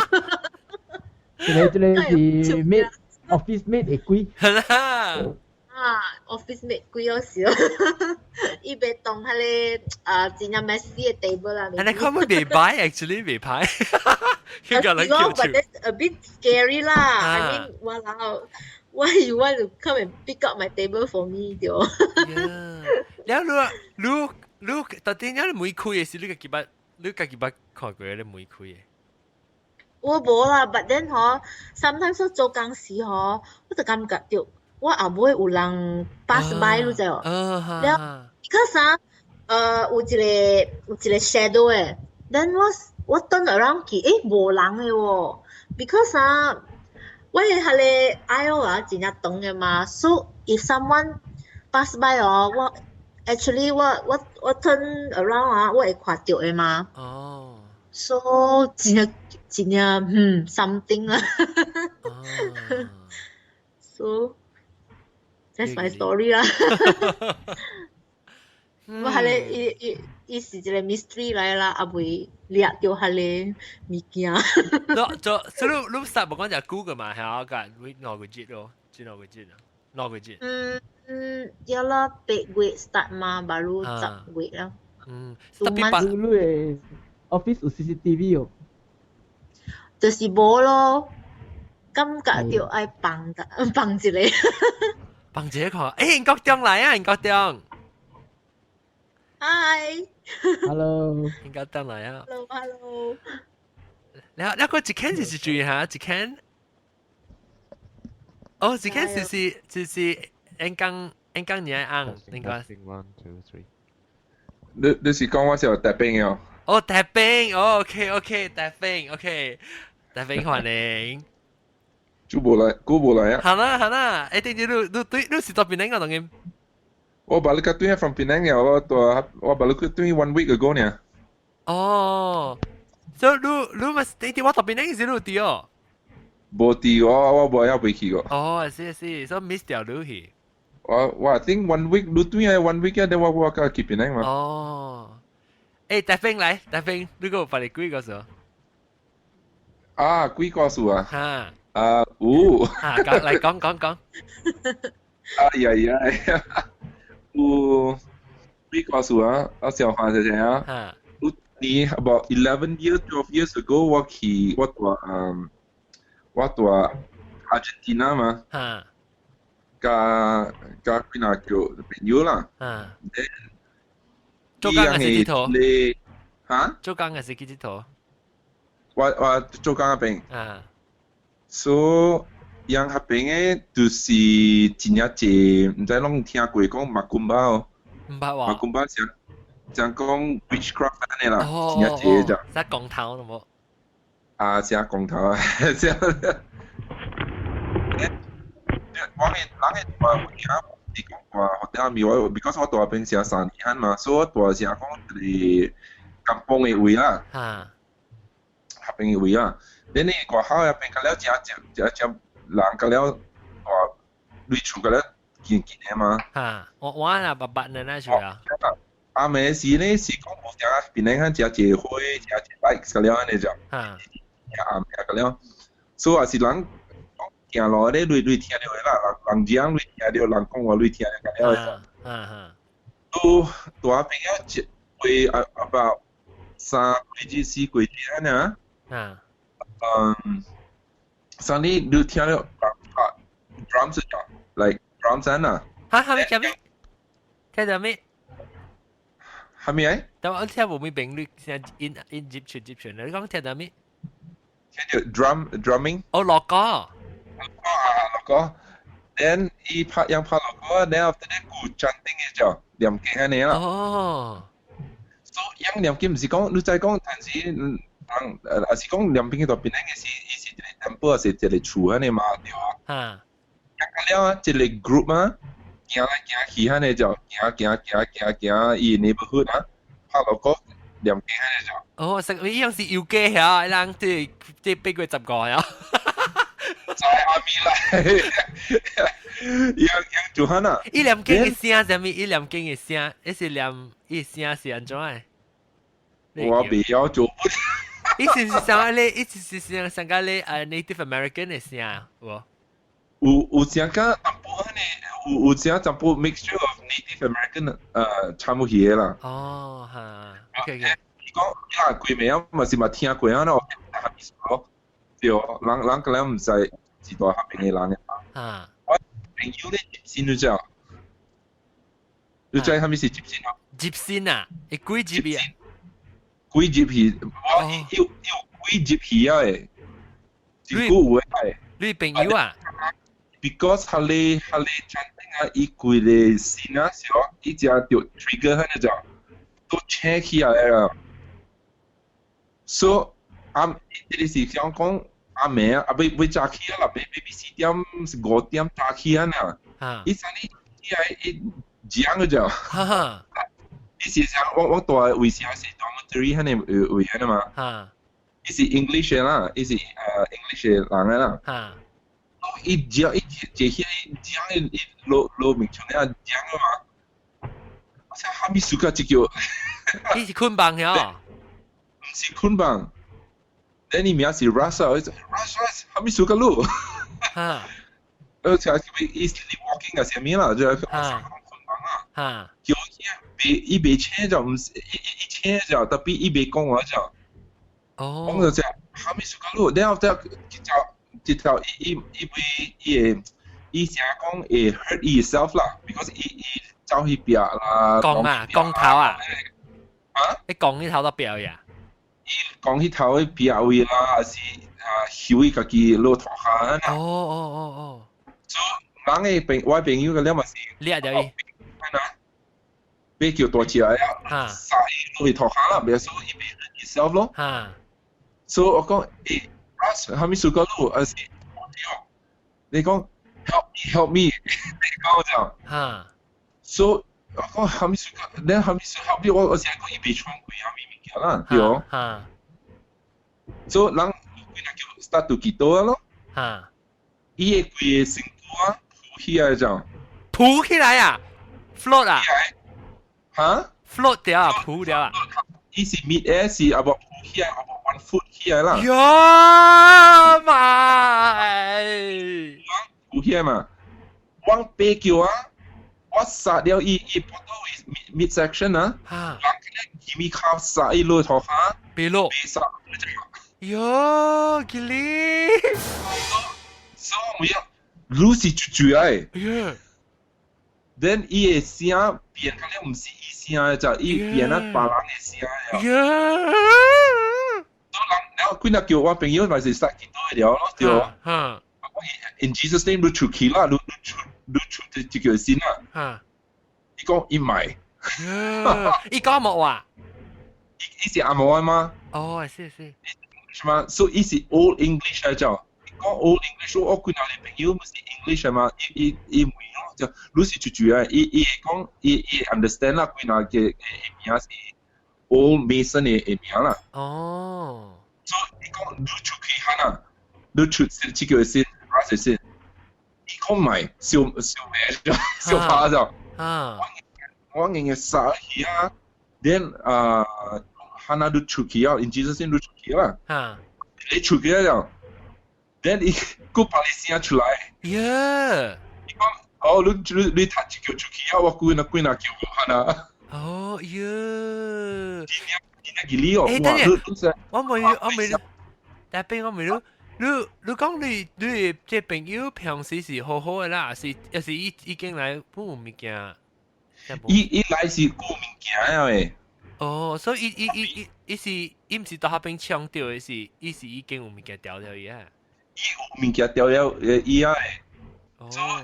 這個是 mate office mate 會貴。office mate 貴時伊袂當迄個真正 messy 嘅 table 啦。你可唔可以買 actually 未歹？有個人叫 but that's a bit scary 啦。I mean why you want to come and pick up my table for me 對。然後你特定你門開嘅時，你家己捌看過你門開嘅？我無啦 ，but then sometimes 我做工時我就感覺到。我後尾有人 pass by 你知無？了 ，because 有一個 shadow 誒 ，then 我 turn around 去，無人誒喎 ，because 我嘅迄個 aisle 真正長嘅嘛 ，so if someone pass by 我 actually 我 turn around 我會看到嘅嘛。So 真呀something 啦。So that's my story 啦。我係咧，伊是一個 mystery 來啦，阿未掠到係咧物件。所以你實冇講就 Google 嘛，係啊，個哪個節咯，哪個節啊，哪個節？要啦，8月 start 嘛，baru 10月啦。tapi pas dulu office 有 CCTV 哦。就是冇咯，感覺就愛放一個。放一個看，英國中來啊，英國中。Hi。Hello。英國中來啊。Hello。然後個一間就是注意下，一間。哦，一間就是英港嘢啱，應該。你是講我是有帶兵嘅？哦，帶兵，哦 ，OK，帶兵，OK，帶兵歡迎。估無來啊！係啦，一定要你是到邊個同佢？我balik ke tu from Penang ya,我balik ke tu 1 week ago ni. Oh, so lu mas nanti waktu Penang is lu tio. Boti我冇要回去個。Oh, I see, so miss 掉lu hi. 我 I think 1 week lu tu 1 week 呀，我去Penang 嘛。哦，誒，大兵嚟，大兵，你個發嚟幾個數？啊，幾個數啊？嚇。有。嚇，嚟講。呀。有幾個數啊？我想翻一下啊。你 about 11 years, 12 years ago， 我到阿根廷嘛。加幾那叫朋友啦。做工嘅是幾多？嚇？做工嘅是幾多？我做工嘅病。So yang hapenge tu si jinya je,唔知攏聽過講馬kumba哦。馬kumba 講講 witchcraft 安尼啦，jinya je 就。寫公頭咯冇？啊，寫公頭啊，寫。我係話有講話學啲咪我 ，because 我大邊寫3年嘛，所以我大寫講係kampung 嘅位啦。合併嘅位啦。你過後入邊個了只人個了話類似個了見嘅嘛？我那白人那處啊。阿妹是呢是講我只邊咧看只結婚只 like 個了安尼就。阿妹個了，所以是人行路咧類聽到啦，人講類聽到，人講話類聽到個了。都大邊個會about 3季節4季節呢？上你都聽到 drums 就 like drums 啊？嚇，係咪咁咩？聽到咩？係咪啊？但我聽冇咩評論，先 in 接傳，你講聽到咩？聽到 drumming。哦，樂歌。樂歌。Then 伊拍樂歌 ，then after that 佢 chanting 嘅就念經安尼啦。哦。So 樣念經唔是講，你再講，但是啊是講念經嗰度邊咧嘅是一個 temple 是一個厝安尼嘛，對啊。咁了一個 group 嘛，行來行去安尼就行，伊 neighborhood 啊，拍樂歌念經安尼就。哦，實呢樣是要機嚇，人即係俾佢10個呀。在阿咪來，樣做下呐。伊念經嘅聲係咪？伊念經嘅聲，一是念伊聲是安怎嘅？我未曉做。伊是上咧，伊是上個咧Native American 嘅聲喎。有上個淡薄安尼，有上淡薄 mixture of Native American 差唔多嘢啦。哦，嚇。OK。你講啊，貴名啊，咪是咪聽過啊？咯，對，人個人唔使時代合併嘅人嘅。我朋友咧接線咗之後，你知係咪是接線啊？接線啊？係幾 GB 啊？幾 GB？我要幾 GB 啊？誒，真古有誒。你朋友啊 ？Because 佢哋chanting啊，伊幾個線啊，時候伊只條 trigger 喺度就都 check 起來啦。So 你是想講阿妹啊，未早起啦，未4點5點早起啊呐。伊上你伊講嘅就。你是想我大為啥是當 military 喺你會啊嘛。嚇。伊是 English 啦，伊是English 人啦。嚇。伊講伊講伊攞名稱啊講啊嘛。我想哈咪蘇格只叫。伊是捆綁呀？唔是捆綁。等你名是 Russ， 哈咪蘇格路。嚇。就係伊 sleepwalking 啊，什麼啦，就係捆綁啊。嚇。叫伊被車就唔伊車就特別伊被講話就。哦。講就哈咪蘇格路，然後就伊成講會 hurt yourself 啦 ，because 伊走去邊啦。講嘛，講頭啊？啊？你講呢頭都邊呀？伊講呢頭邊位啦，還是曉伊家己落頭下。哦。所以人嘅我朋友嘅了嘛是。掠到伊。被叫大隻啊！殺伊落去頭下啦，別說伊被 hurt yourself 咯。所以我講Russ， 哈咪蘇格路，還是你講 help me， 你講就。所以我講哈咪蘇格，你哈咪蘇 help me， 我成日講伊被穿過哈咪物件啦，對哦。所以人佢那叫 start to 記到咯。伊個規個身軀啊，浮起來就。浮起來啊 ？float 啊？嚇 ？float 掉啊，浮掉啊？伊是 mid air 是阿伯浮起來，阿伯 one foot 起來啦。呀媽！浮起來嘛，往背叫啊，我殺了伊波到 mid section 啊，人佢咪靠殺伊落頭下，背落，背殺。喲，吉利！所以我要Lucy 住哎。Then 伊個聲變，可能唔是伊聲就伊變啊別人嘅聲啊。然後佢那叫我朋友咪是殺幾多了咯，對哦。In Jesus name， 你出去啦，你出這個先啦。伊講伊買。伊講冇啊？伊是阿毛啊嘛？哦，是。是嘛？所以伊是 Old English 嚟就。講 Old English， 我見到你朋友唔是 English 啊嘛？伊唔會咯，就你是住啊，伊講伊 understand 啦，見到嘅名是 Old Mason 嘅名啦。哦。所以伊講你出去下啦，你出這個先，哪先？伊講買小咩小花就。我嘅殺去啊 ，then 哈那你出去啊 ，in Jesus name 你出去啦。你出去了。Then 伊個把你聲出來。Yeah。伊講，哦，你睇住叫出去啊！我估那叫我看啊。哦，yeah。今日幾哩哦？我問，但係我問你講你這朋友平時是好好嘅啦，還是已經來顧物件？伊來是顧物件啊喂。哦，所以伊唔是到下邊搶掉嘅是，伊是已經有物件掉掉嘢。伊有物件掉了伊啊誒，所以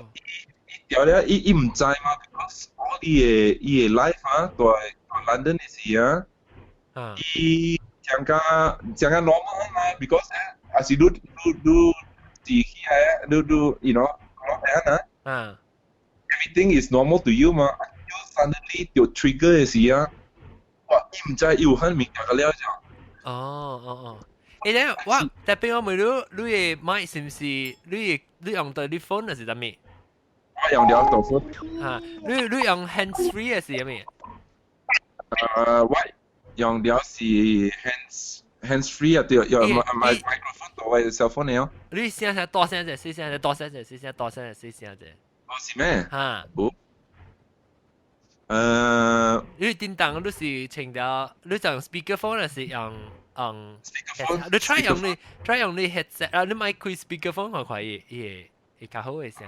伊掉了伊唔知嘛 ，because 伊個 life 啊，在 London 嘅時啊，伊講個 normal 嘛 ，because 還是你自己係你 you know 講啊，everything is normal to you 嘛 ，you suddenly 有 trigger 嘅時啊，哇，伊唔知有很物件個了就。哦。咧，我特別我問你嘅麥是唔是你用到你 phone 係點咩？我用兩部 phone。嚇，你用 hands free 係點咩？我用了是 hands free 啊，對，用 microphone 到我 cell phone 嚟哦。你聲係大聲啫，細聲啫，大聲啫，細聲，大聲啫，細聲啫。哦，是咩？嚇。你電動你是請到，你就用 speakerphone 還是用？你 try 用你 headset 啊，你咪開 speakerphone 看看伊較好嘅聲。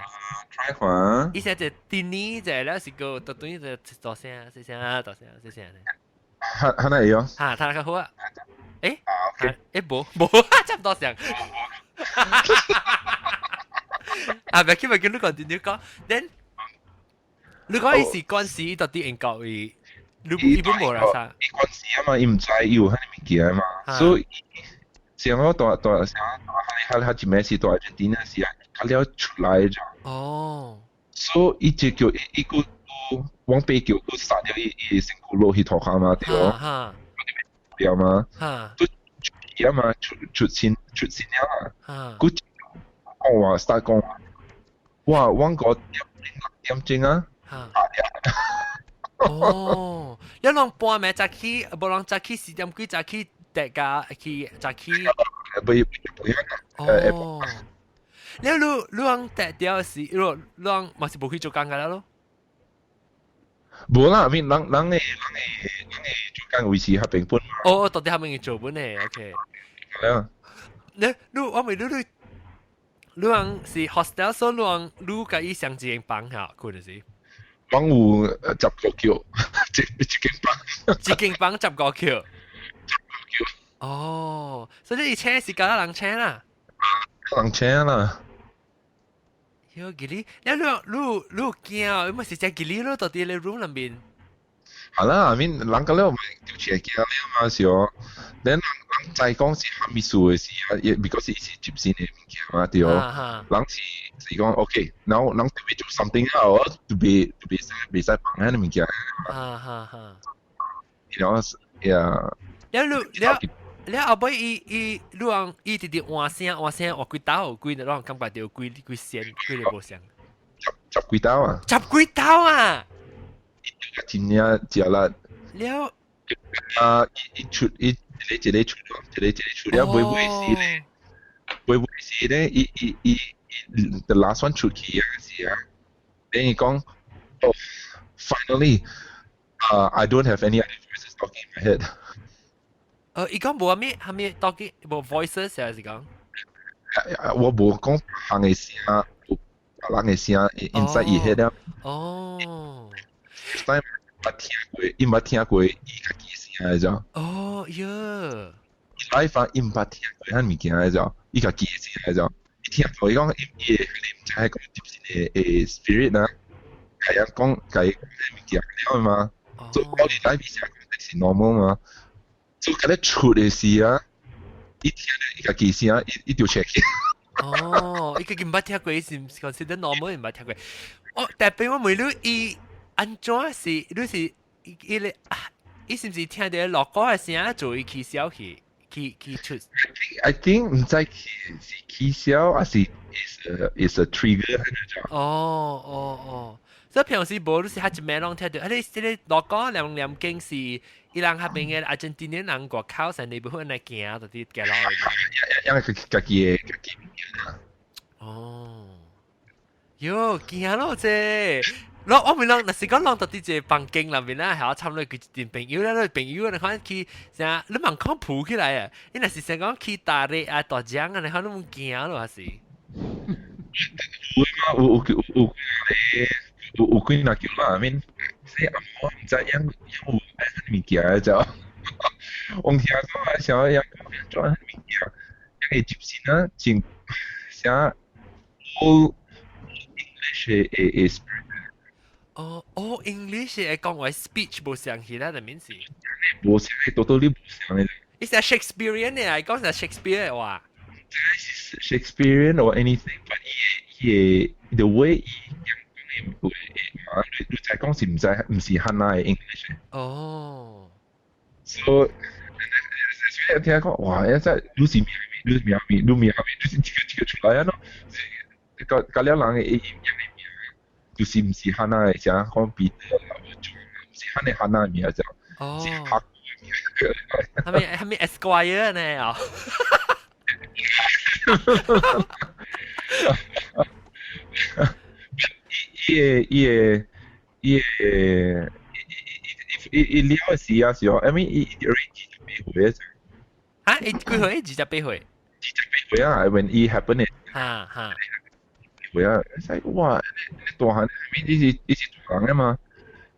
try 看。伊聲就電呢就咧是個特短就大聲細聲大聲細聲咧。係咪有？嚇，睇下較好啊！誒冇，差唔多聲。啊，唔係叫你講點講 ，then 你講伊是關係到啲英國嘅。你本冇啦啥？伊關係啊嘛，伊唔知有迄物件嘛，所以像我大一暝是大隻點時啊，佢了出來咗。哦。所以伊就叫伊個往北叫佢殺了伊身軀落去頭殼嘛，對咯。了嘛，都出嘛，出先了啊，佢講話 start 講話，哇，揾個點鐘啊，哦，你啷半暝早起，無啷早起4點幾早起，大家去早起，哦，你啷大條是，啷嘛是無去做工㗎啦咯。冇啦，人做緊維持下平本。哦，到底係咪要做本呢 ？OK。係啊。我咪你是 hostel， 所以你介意上幾間房下，佢就是。房有10個橋，一間房。一間房10個橋。哦，所以你車是搞人車啦。人車啦。喲，吉利，你驚啊？咪是只吉利咯？到底你 room 裏面？係啦，人個咧咪條車驚了嘛，是哦。人再講是哈密數嘅事啊，because 是接線嘅物件嘛，對哦。人是講 OK，然後人特別做 something else，特別使幫下啲物件。然後呀。你後尾伊直直換聲換幾刀幾，讓感覺到幾聲幾個無聲。十幾刀啊！10幾刀啊！真呀，食啦。了。一個出了，會死咧，the last one 出去啊，是啊。等於講，oh finally，I don't have any other voices talking in my head。伊講無係咪 talking 無 voices 係是講？我無講行嘅聲，人嘅聲 inside 伊head 啊。哦。但捌聽過伊家己嘅聲嚟咗。哦呀！伊捌聽過迄物件嚟咗，伊家己嘅聲嚟咗。伊聽過伊講伊唔知係講接線嘅 spirit 啊，係啊講佢物件了嘛，所以我哋來比聲講係 normal 嘛。所以佢哋出嘅事啊，一聽到伊家己聲，伊就 check 嘅。哦，伊家己唔捌聽過，伊是 consider normal，唔捌聽過。哦，但係我問你，伊安怎是？你是伊是唔是聽到落歌嘅聲，做伊起笑去出 ？I think 唔知是起笑，還是 is a trigger 喺度。哦。所以平時無你是喺一面攏聽到，你落歌兩經是伊人下邊嘅阿根廷人國口上你不會嚟行，到啲嘅路。因為佢家己哦，喲，驚咯啫！我咪諗，若是講諗到啲隻房間裏面啦，係我參與佢啲朋友啦，朋友你看佢成你問講鋪起來啊，你若是成講去大日啊大江啊，你看你唔驚咯還是？有幾那叫啦，面即係我唔知樣物件就，我聽講啊，想樣做物件，樣接線啊，正寫 all English 嘅。哦，English 係講話 speech 冇上去啦，定面是？冇上去，totally 冇上去。你係 Shakespearean 嘅，講係 Shakespeare 嘅話。Shakespearean or anything, but the way 你再講是唔是漢娜嘅 English。哦。所以聽講，哇！一真係你是苗面，就是一個出來啊咯。個了人嘅就是唔是漢娜嘅，像講彼得啊，唔是漢娜嘅名就。哦。係咪 Esquire 呢？啊？伊了時啊時候，I mean 伊28歲。嚇？伊幾歲？28歲。28歲啊 ，when it happened。嚇。歲啊，係哇！大漢，伊是大人啊嘛，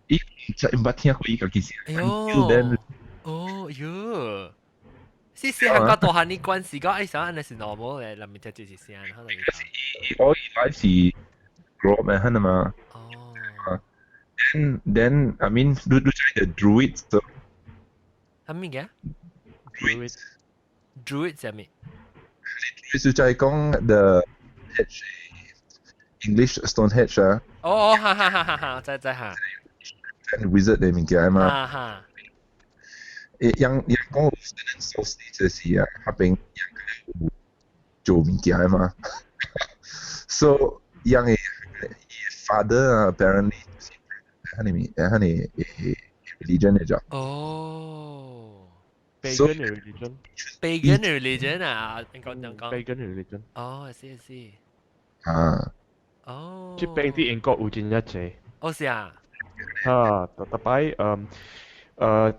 伊唔捌聽過伊家己聲。哎呦！哦喲！是香港大漢啲關係講，想安尼是 normal 嘅，諗住就是聲，可能。我以來是 grow 咩係嘛？哦。Then I mean，你知 the druids 就？係咩嘅 ？druids 係咩？你就係講 the English Stonehenge 啊？哦，哈，知嚇。wizard 嘅物件嘛？哈。yang講有 student society 就是啊，下邊有做物件嘅嘛。So yang father apparently 係religion 嚟咗。哦。Pagan religion. Pagan religion 啊，你講。Pagan religion. 哦，I see。啊。哦。即係啲英國有真一隻。哦，是啊。特擺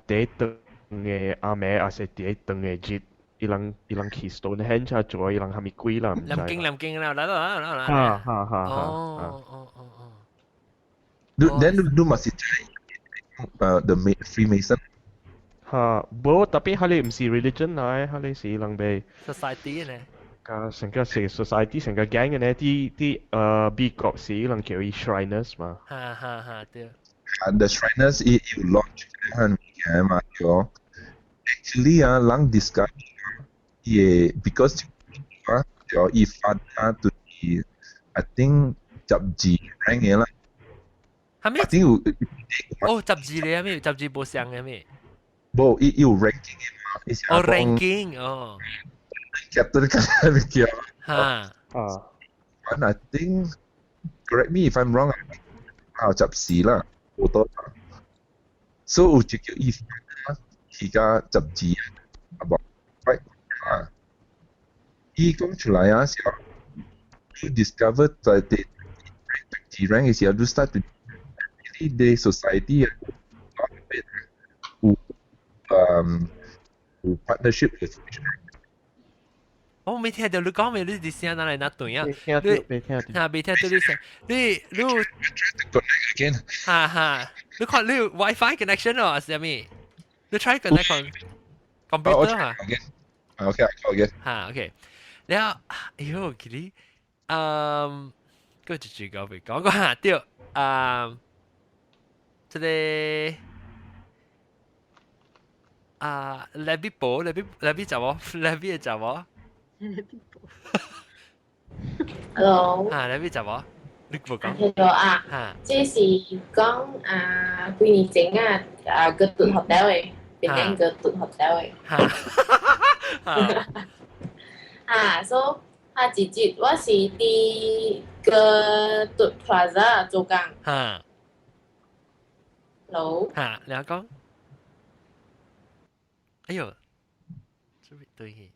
第一頓嘅阿妹，還是第一頓嘅節，伊人去 Stonehenge 做，伊人係咪貴啦？臨經啦，嚟。哦。Then 你咪是the Freemason。冇特別，佢哋唔是 religion 嚟，佢哋是人哋 society 咧。成個係 society， 成個 gang 嘅咧，啲美國是人叫伊 Shriners 嘛。對。The Shriners 要 launch 嘅嘢嘛，叫 actually 啊，人 discuss 嘢 because 啊，叫伊發啊，對 I think 12 rank 嘅啦。係咩？哦，12嚟啊咩？12冇上嘅咩？冇，要 ranking 嘅嘛。哦 ranking， 哦。Captain 嘅叫。And I think correct me if I'm wrong， 14啦。好多，所以有一個伊而家12啊，冇，喂啊，伊講出來啊，時候you discover 在啲rank 嘅時候，you start to really the society 有 partnership with。我未聽到你講咩？你啲聲哪嚟哪對啊？未聽到你聲，你你看你 WiFi connection 咯，係咪？你 try connect on computer 啊？OK， OK， แล้ว哎呦，佢哋嗰隻講俾講講下，對即係Levi 寶，Levi 就我，Levi 就我。Hello。Levi 就我。你冇講。Hello 啊，即是講幾年前個tudhotel 嘅，變成個tudhotel 嘅。所以直接我是啲個tudplaza 做工。Hello。你講。哎呦，這邊對嘅。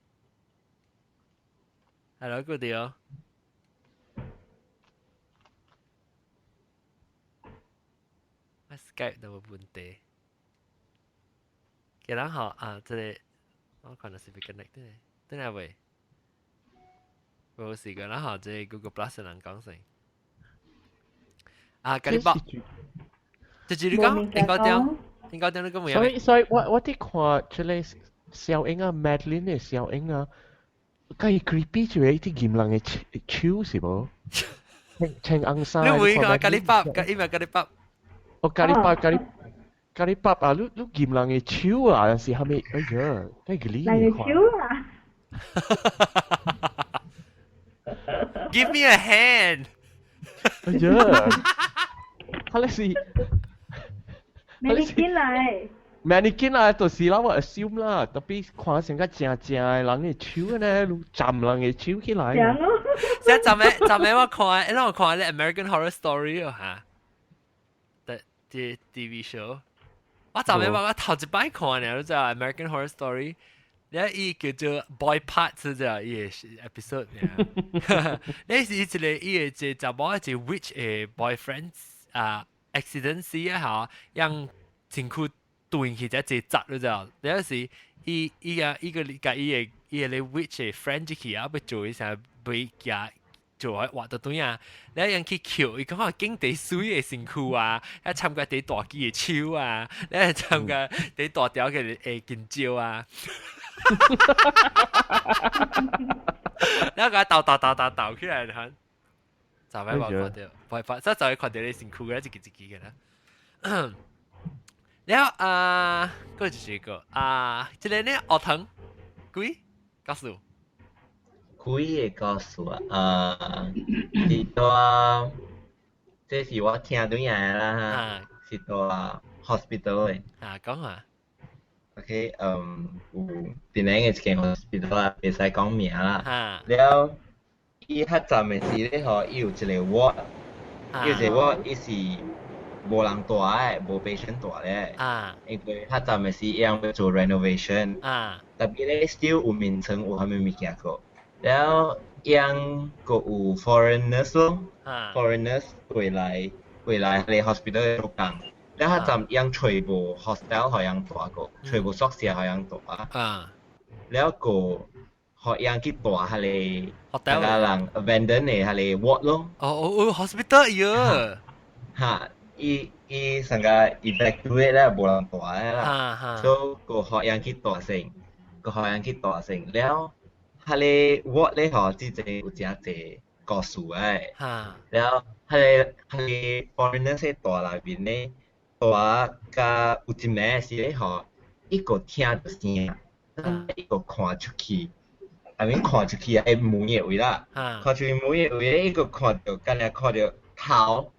Hello，good day。Skype 都冇問題。其實好啊，這裡我可能是被 connect 的，等下喂，冇事嘅，然後這 Google Plus 人講聲啊，嗰啲包，就你講，應該點你講冇？所以我啲看這裡小英啊 ，Madeline 嘅小英啊，佢 creepy 住啲劍人嘅超是冇？青紅衫。你會講嗰啲包，因為嗰啲包。我咖喱包啊！你劍人嘅超啊！有時係咪？哎呀，真係幾厲害！超啊 ！Give me a hand！ 哎呀，係你是 mannequin 嚟就是啦，我 assume 啦，特別看成個正嘅人嘅超咧，站人嘅超起來。即係站咩？我看，因為我看啲 American Horror Story 啊嚇。啲 TV show， 我昨日我頭一擺看呢，就 American Horror Story， 呢伊叫做 Boy Parts 就伊個 episode 呢，呢是一個伊個就某一個 witch 嘅 boyfriend accident 死啊嚇，讓情緒斷去只隻窒咗就，呢時伊個甲伊個 witch 嘅 friend 去啊，要做一下被夾。做喺畫到對啊！你一樣去橋，伊講話經地水嘅身軀啊，一參加地大機嘅超啊，你一參加地大條嘅見招啊，你一個鬥起來睇，就係話看到，唔係，即係就係看到你身軀嘅一支嘅啦。然後嗰就是一個即係呢學堂幾告訴我。幾個告訴啊，是到這是我聽對嘢啦，是到 hospital 嘅。講下。OK 邊個嘅間 hospital 啦，唔使講名啦。了，伊較早嘅時咧，嗬，伊有一個 ward，伊有一個 ward，伊是無人住嘅，無 patient 住咧。因為較早嘅時，伊要做 renovation。特別咧 ，still 有眠床，有蝦米物件個。了，伊個有 foreigners 咯，foreigners 回來嚟 hospital 做工。แล้วถ้าจำยังช่วยบุ hostel เขายังตัวก็ช่วยบุซักเสียเขายังตัวแล้วก็เขายังคิดตัวฮะเลย hotel กำลัง abandon เนี่ยฮะเลย ward ลงhospital เยอะฮะอีสังกัด evacuate แล้วบุรังตัวแล้ว so ก็เขายังคิดตัวเองแล้วฮะเลย ward เลยเขาที่จะอุจจาระก่อสู้แล้วฮะเลย foreigner 係ตัว來邊咧ตัว甲有一名是咧吼，一個聽到聲，一個看出去，看出去係門嘅位啦，看出去門嘅位咧，一個看到，今日看到頭，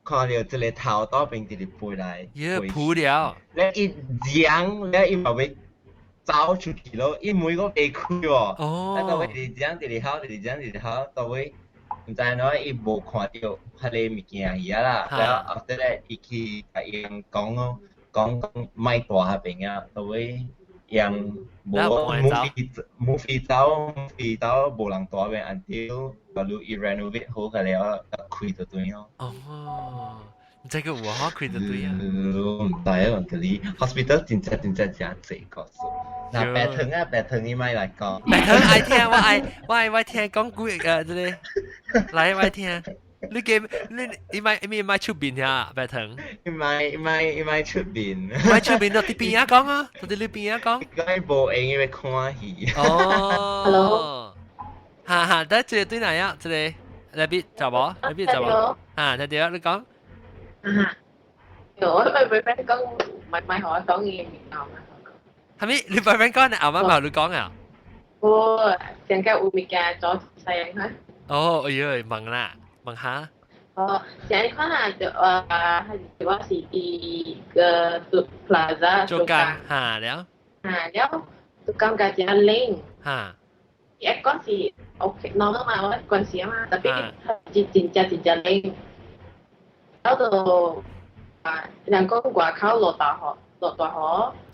看到一個頭倒邊直直飛來，撲了，咧一揚，咧伊嘛要走出去咯，伊門個未開喎，咧到尾直直跑，到尾。唔知喏，伊無看到迄個物件伊啦，然後 after that 伊去甲伊講賣大迄邊啊，到尾用movie走無人大邊 until 假如伊 renovate 好個了，開就對咯。唔知佢有好開就對啊。唔知啊，嗰啲 hospital 真正濟個數。嗱，白藤你咪嚟講。白藤愛聽，我愛聽講古這裡，來我聽。你咪出邊呀，白藤？你咪出邊。咪出邊到啲邊啊講啊，到啲你邊啊講。佢無閒因為看戲。Hello。哈，得這對哪樣？這裡那邊找無？聽到你講。我咪 boyfriend 講，咪學我講嘢面啱啊。係咪？你 boyfriend 講你啱啱冇你講啊？成個有物件做細樣哈。哎呀，問下。現在看下就我是啲個 plaza 做工了。了做工價錢零。一個是 OK normal 嘛，我關係嘛，特別真正零。แล้วตัวอย่างก็กว่าเขาโหลดต่อห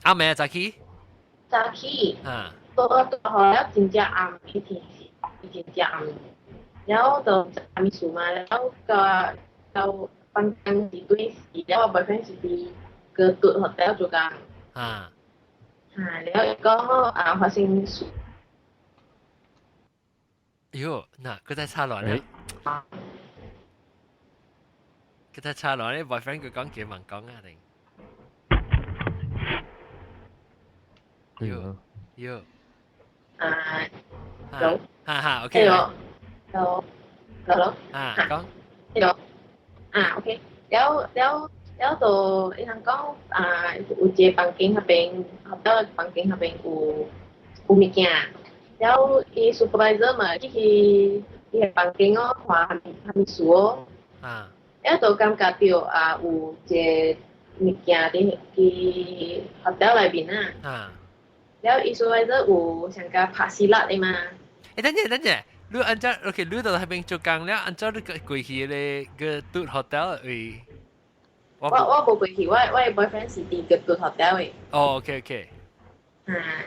อแม่จากขี้ตัวหอแล้วจริงจะอ่ำอีกทีจริงจะอ่ำแล้วตัวจะมีสูงมาแล้วก็เราฟังกันสีด้วยสีแล้วบอยเฟรนด์สีเกิดตัวหอแล้วจุกันแล้วก็發生喲嗱佢真係差落咧佢真係差落咧 boyfriend 佢講叫問講啊定喲OK 講OK แล้วตัวอีทางก็อุจเจปังกิ้งเขาเป็นเขาเจ้าปังกิ้งเขาเป็นอุมิเกียแล้วอีซูเปอร์วิเซอร์มาที่อีปังกิ้งก็ขวาทำสัวแล้วตัวกำกับเดียวอุจเจมิเกียที่เขาเจ้าอะไรบินแล้วอีซูเปอร์วิเซอร์想個拍戲啦你嘛等陣你按照 OK 你到那邊做工了按照你個過去咧個住 hotel 我冇過去我 boyfriend 是啲個住 hotel 嘅OK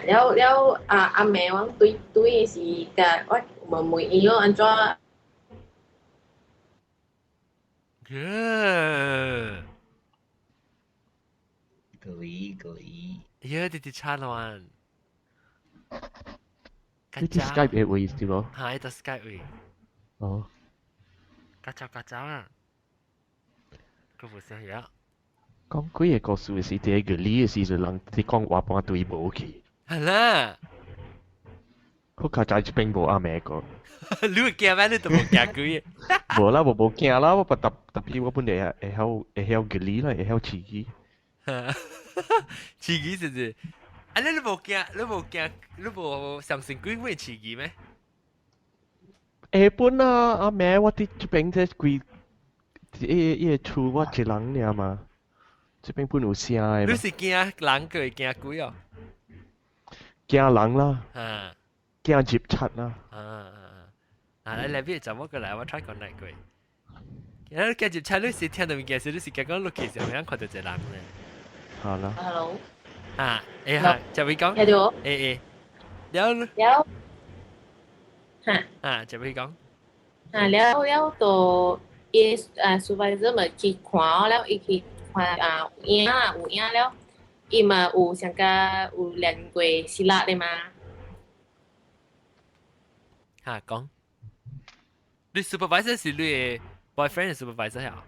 แล้ว阿妹我對是個我妹妹要按照呀啲差亂呢啲 Skype 嘅會點咯？係得 Skype 會。家找啊！個副聲呀。講幾個故事是第一個理嘅時就人哋講話幫對冇去。係啦。佢家在邊冇阿妹個。你會驚咩？你都冇驚佢。冇啦，我冇驚啦，我特別我本嚟會曉個理啦，會曉刺激。刺激是唔是？你冇驚，你冇相信鬼會刺激咩？本阿妹我啲邊隻鬼，伊厝我一人爾嘛，这边本有声诶。你是惊人个惊鬼哦？惊人啦，惊接觸啦。你嚟邊就我過嚟，我 try 講嚟句。然後繼續猜，你是聽到物件時，你是講講 look 時候，樣看到隻人咧。好啦。Hello。就會講。有咗。有。就會講。แล้วตัวsupervisor มาคิดขวาแล้วอีกคิดขวา有影แล้วอีมา有上加有練過ศิล的嘛講你 supervisor 是你的 boyfriend 的 supervisor 呀？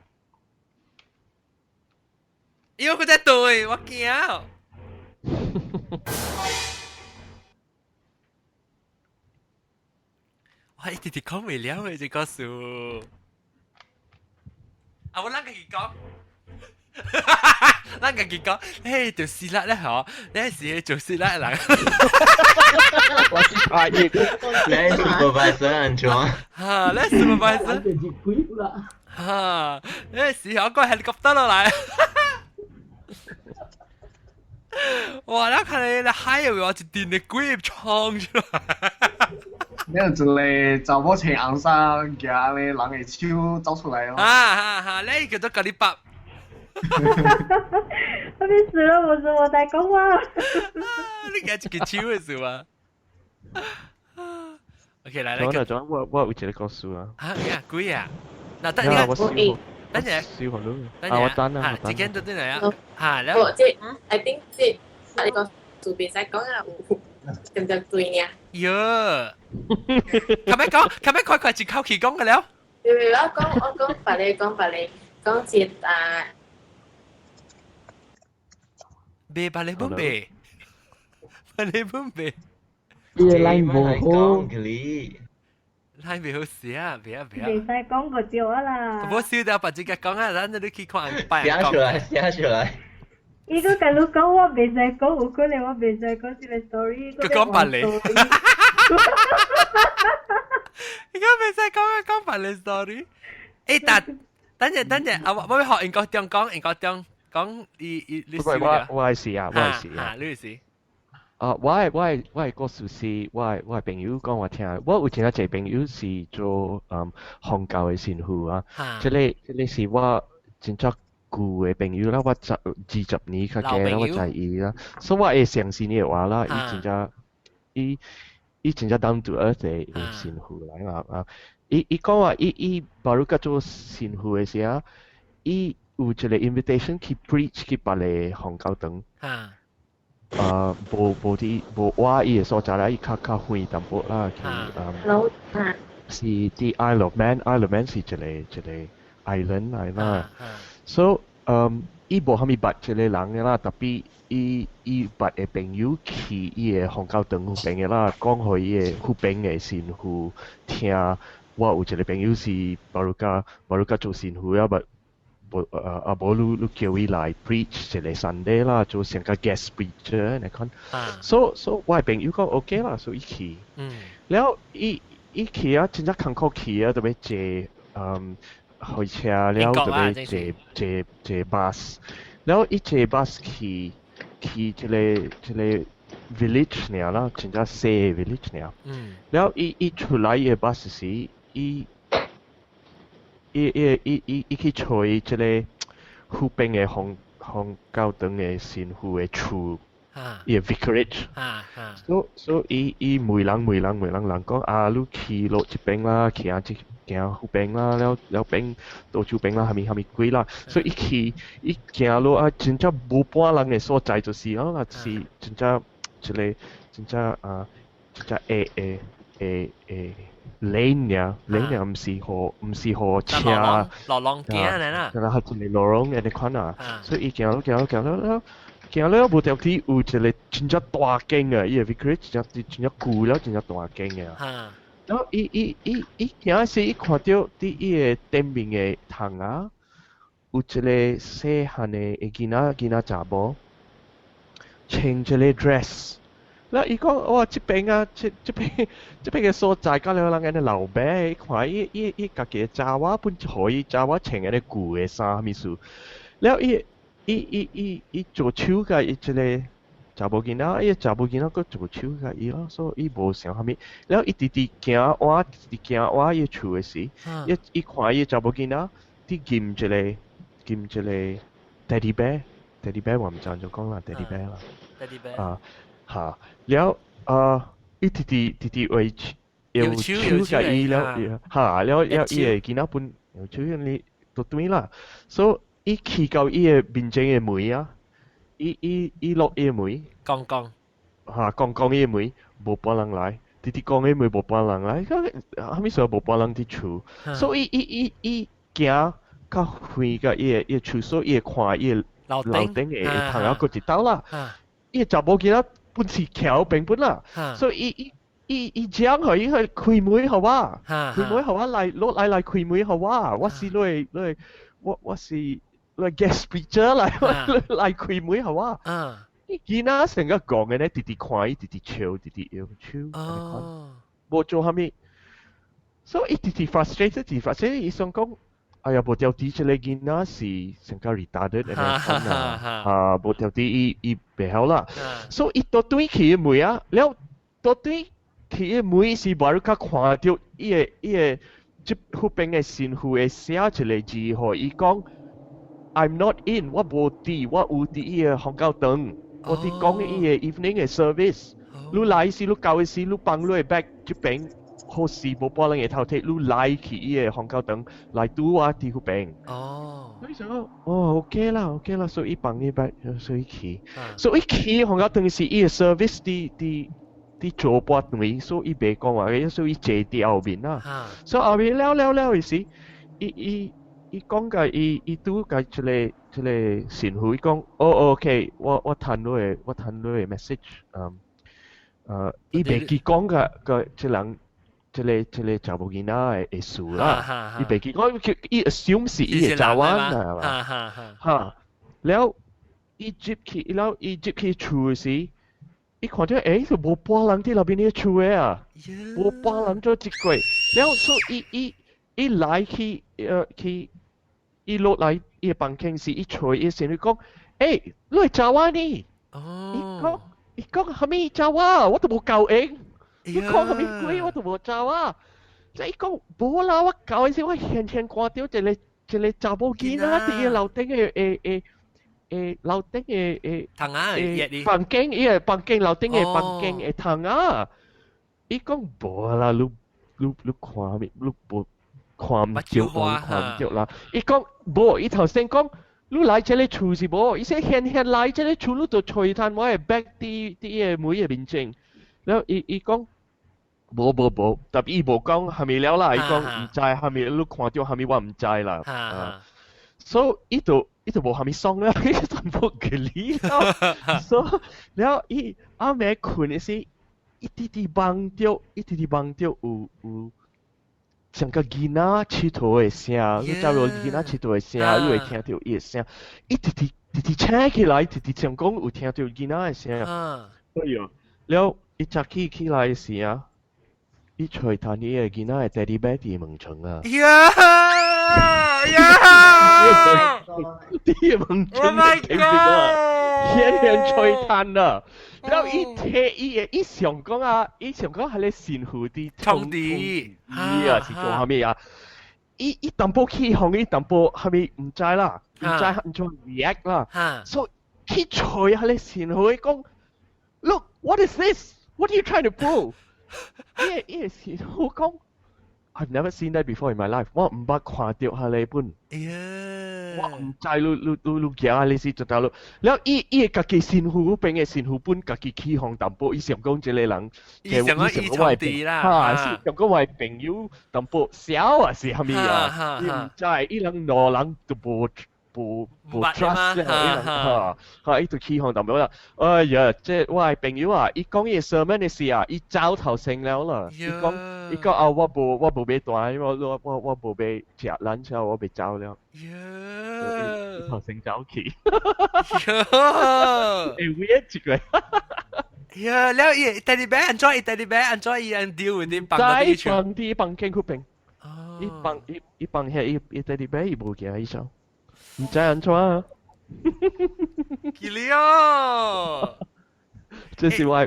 因為佢在對，我驚。我一直講未了嘅這個數。我啷個佢講？啷個佢講？嘿，做事啦咧嗬，你係做事啦人。我是阿姨，你係 supervisor 安怎？你係 supervisor。你係時候個 helicopter 落嚟。哇！你睇你海入面一電嘅鬼衝出來。你有一個查某穿紅衫，夾咧人嘅手走出來哦。你叫做咖喱爸。我被死了，不是我在講話。你夾一個手嘅是嗎 ？OK， 來。我有一個故事啊。鬼啊！嗱，等陣。等陣。笑好咯。我等啊。自己到啲嚟啊。แล้ว即 I think 即你個做別使講啊，咁就對呢。喲，咁樣快就靠氣講嘅了。我講白你講接別白你唔別，白你唔別。啲拉唔好。拉唔好事啊，別啊。別使講個照啊啦。我笑到把自己講啊，然後你去看白人講。寫出來。伊個甲你講我袂使講，有可能我袂使講一個 story。佢講白你。你講袂使講白你 story。等陣，我要學英國中講你我係事啊。你係事。我係故事是，我係朋友講我聽，我有一個朋友是做宗教嘅神父啊，即係是我真正舊嘅朋友啦，我20年較加啦，我知伊啦，所以我會相信伊嘅話啦，伊真正down to earth嘅神父嚟啊，伊講話伊巴魯甲做神父嘅時候，伊有一個 invitation 去 preach 去別個宗教堂。無我伊個所在啦，伊較遠淡薄啦，是啲 Isle of Man 是一個 island 嚟啦，所以伊無蝦米捌一個人嘅啦，特別伊捌嘅朋友去伊個宗教堂附近嘅啦，講互伊個附近嘅神父聽，我有一個朋友是巴魯加做神父啊，無你叫伊來 preach 一個 Sunday 啦，做成個 guest preacher 你看，所以我朋友講 OK 啦，所以伊去，然後伊去啊，真正艱苦去啊，特別坐開車，然後特別坐 bus， 然後伊坐 bus 去一個 village 爾啦，真正細嘅 village 爾，然後伊出來伊個 bus 時，伊去找伊即個附近嘅宗教堂嘅神父嘅厝，伊個 vicarage，所以伊每人講啊，你去落一邊啦，去啊行附近啦，了邊到處邊啦，下面幾啦，所以伊行落啊，真正無半人嘅所在就是啊，是真正一個真正真正lane 啊，唔是河車，落浪徑嚟啦，係啦，係一個落浪嘅款啊，所以伊行了無條件有一個真正大間嘅，伊個 vicarage 真正舊了，真正大間嘅。然後伊行時，伊看到佇伊個頂面嘅窗啊，有一個細漢嘅囡仔查某，穿一個 dress。嗱，伊講哇，這邊啊，這邊嘅所在，甲了人安尼老闆，看伊家己嘅查某本互伊查某穿安尼舊嘅衫，咪事。了伊伊做手甲伊一個查某囡仔，伊查某囡仔佫做手甲伊咯，所以伊無想啥物。然後伊直直行我伊厝誒時，伊看伊查某囡仔，啲金一個 teddy bear 我唔知就講啦 teddy bear 啦。teddy bear 啊嚇，然後伊直直為搖手甲伊了嚇，了伊誒囡仔本搖手你都對啦，所以伊去到伊誒面前誒門啊。伊落伊門，講伊門，無半人來，直直講伊門無半人來，後尾說無半人佇厝，所以伊行較遠個伊厝，所以伊看伊樓頂誒朋友個一兜啦，伊查某囡仔本是橋邊本啦，所以伊講佢伊去開門好啊，開門好啊，來開門好啊，我是我是。來 guest speaker 來開門好啊！伊囡仔成個講嘅咧，直直看伊，直直笑，直直搖手，無做啥物，所以伊直直 frustrated，伊想講，哎呀，無條啲即個囡仔是成個 retarded 嘅，無條啲伊袂曉啦，所以伊到對去門啊，了到對去門是無較看到伊個即後邊嘅神父嘅寫一個字，互伊講。I'm not in， 我無佇，我有佇伊個烘烤堂，我佇講伊個 evening 個 service。你來時，你到時，你放落 back 這邊，好事無半人會偷睇，你來去伊個烘烤堂來拄我佇嗰邊。所以就OK 啦，所以伊放伊 back， 所以去，所以去烘烤堂是伊個 service 佇做半段，所以伊袂講話，所以伊坐佇後面啦。所以後面了嘅時，伊講個伊拄個一個神父，伊講OK， 我聽到嘅 message， 伊袂記講個一人一個查某囡仔嘅事啦，伊袂記講，伊 assume 是伊嘅查灣啦，嚇，了伊接去厝時，伊看到就無半人佇內邊嘅厝嘅啊，無半人做一個，了所以伊來去伊落來伊房間時，伊吹伊先去講，你係查灣呢？伊講係咪查灣？我都冇教應。伊講係咪鬼？我都冇查灣。即係伊講冇啦，我教時我現看到一個查某囡仔佇伊樓頂嘅樓頂嘅窗啊，房間伊個房間樓頂嘅房間嘅窗啊。伊講冇啦，你看咪，你冇。看唔着啦！伊講無，伊頭先講，你來這裡厝是無？伊說現來這裡厝，你就隨攤我係 back 啲個妹嘅面前。然後伊講無，但伊無講係咪了啦？伊講唔知係咪你看到係咪我唔知啦。所以伊就無係咪爽啦，伊就冇佢理啦。所以然後伊阿妹困嘅時，一直直幫着有。像個囡仔佚佗的聲，你假如囡仔佚佗的聲，你會聽到伊的聲，伊直直請起來，直直像講有聽到囡仔的聲。哎呀，了伊早起來時啊，伊吹彈伊個囡仔的 teddy bear 佇門床啊。呀！佇門床嘅天邊啊，天吹彈啊！然後伊想講啊，伊想講係你神父啲衝啲，啊是做啥物啊？伊淡薄起哄，伊淡薄係咪唔知啦？唔知唔做 react 啦，所以去吹係你神父講 ，Look what is this? What are you trying to prove？ 伊個神父講 ，I've never seen that before in my life。我唔捌看到係你本。我唔知你行你是做大陸，然後伊個家己神父嗰邊嘅神父本家己起哄淡薄，伊想講這個人，伊想講我係嚇，想講我係朋友淡薄小啊是係咪啊？伊唔知，伊人兩人都無 trust 嚇，伊就起哄淡薄啦。哎呀，即我係朋友啊！伊講伊 sermon 嘅事啊，伊走頭先了啦。伊講啊，我無俾單，因為我無俾食 lunch， 我俾走了。頭先走去。weird 一個。呀，แล้วอีteddy bear teddy bear enjoy 伊 deal with 啲放啲放間嗰邊。伊放下伊 teddy bear 伊無驚伊上。唔知安怎啊？吉利哦，这是我先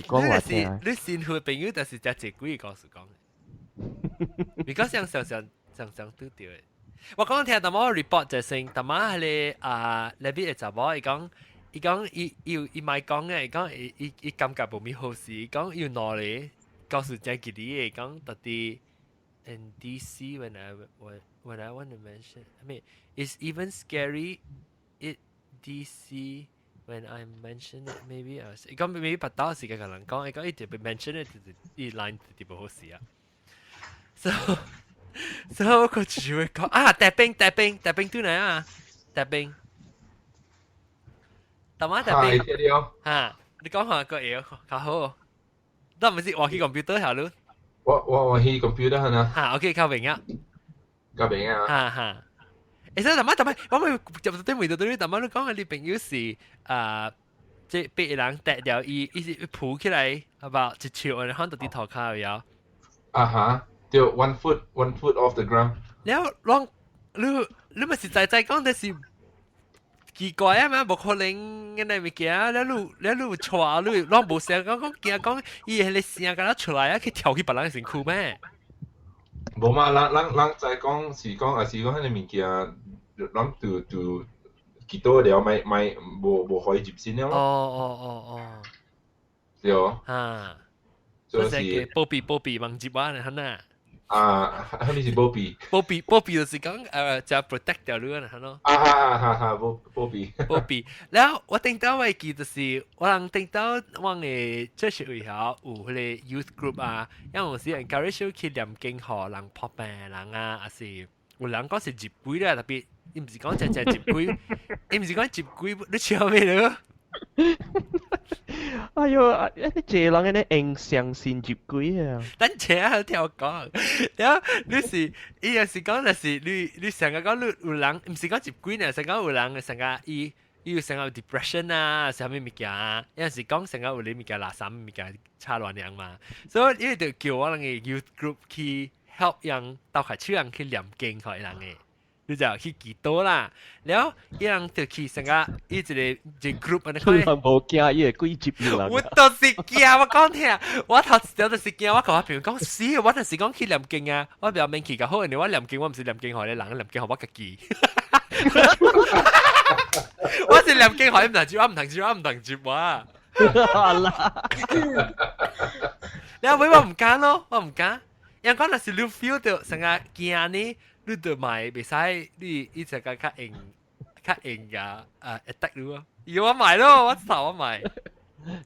講話聽。你先會朋友，但是只隻鬼告訴講嘅，你講常都對嘅。我講聽，但我 report 就成，但係你那邊嘅查某，伊咪講嘅，伊感覺冇咩好事，講要攞嚟告訴只吉利嘅，講到底 NDC when I want to mention, I mean, it's even scary. It DC when I mention it, maybe I was. 講 maybe 不到時間可能講，講一直被 mention 嘅，啲 line 啲唔好事啊。So 我個主會講帶兵對嚟啊，帶兵。大媽帶兵嚇，你講下個嘢較好。都唔係我去 computer 下咯。我去 computer 係啊。嚇 ，OK， 較明啊。較明啊。嚇。其實大媽，我咪入到啲味道對大媽都講嘅，你朋友是即係被人帶掉，伊抱起來，係嘛？一朝人看到啲頭殼有。哈，對 one foot off the ground。แล้ว你咪實在講，但是奇怪啊嘛，冇可能嘅那物件，แล้ว你錯，你攞冇聲講，伊係你聲咁出來啊，佢跳去別人身軀咩？冇嘛，人在講是講，還是講迄個物件，人就幾多了，咪冇可以接線了咯。哦。對。啊。所以係波比忘接話呢，係啊，係咪是波比？波比就是講就 protect 掉你啦，係咯。波比。แล้ว我聽到我記得是，我能聽到我嘅即係會曉有佢哋 youth group 啊，因為有時 encourage 去念經學人撲病人啊，還是有人講是接鬼咧，特別你唔是講隻接鬼，你唔是講接鬼，你笑咩咯？哎呦，你這人嘅印象先接鬼啊！等陣啊，聽我講，然後伊有時講，就是你成日講你有人，唔是講接鬼呢，成日講有人成日伊成日有 depression 啊，什麼物件啊，有陣時講成日有啲物件垃圾物件差亂樣嘛，所以伊就叫我哋嘅 youth group 去 help 人鬥下手人去念經佢人嘅。你就去幾多啦？然後一人就去成個一個 group 啊！佢人冇驚，伊係鬼接人。我就是驚，我講聽，我頭時就是驚，我同我朋友講，死！我陣時講去念經啊，我表面去個好，人哋我念經，我唔是念經學你，人念經學我自己。我是念經學你唔同接，我唔同接話。你話我唔敢咯，我唔敢。人講那是你 feel 到成個驚呢。你就買袂使，你一直個較硬噶attack 你咯。要我買咯，我頭我買。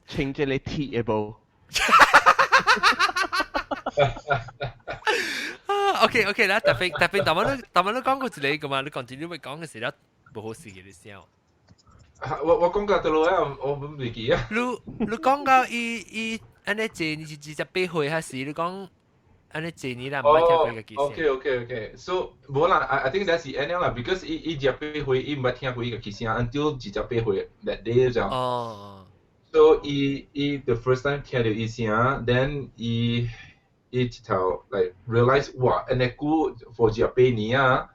穿住你鐵嘅布。OK 啦，特別，但我都講過一個嘛，你continue咪講嘅時候冇好事嘅你先。我講到到啦，我唔記啊。你講到伊安尼借你只背回還是你講？安尼借你啦，唔係聽過個機聲。Okay. So 冇啦 ，I think that's the end 啦，because 伊只背回，伊唔係聽過伊個機聲 ，until 只背回 that day 就。So 伊 the first time 聽到伊聲 ，then 伊就 like realize 哇，安尼久 for 只背年啊，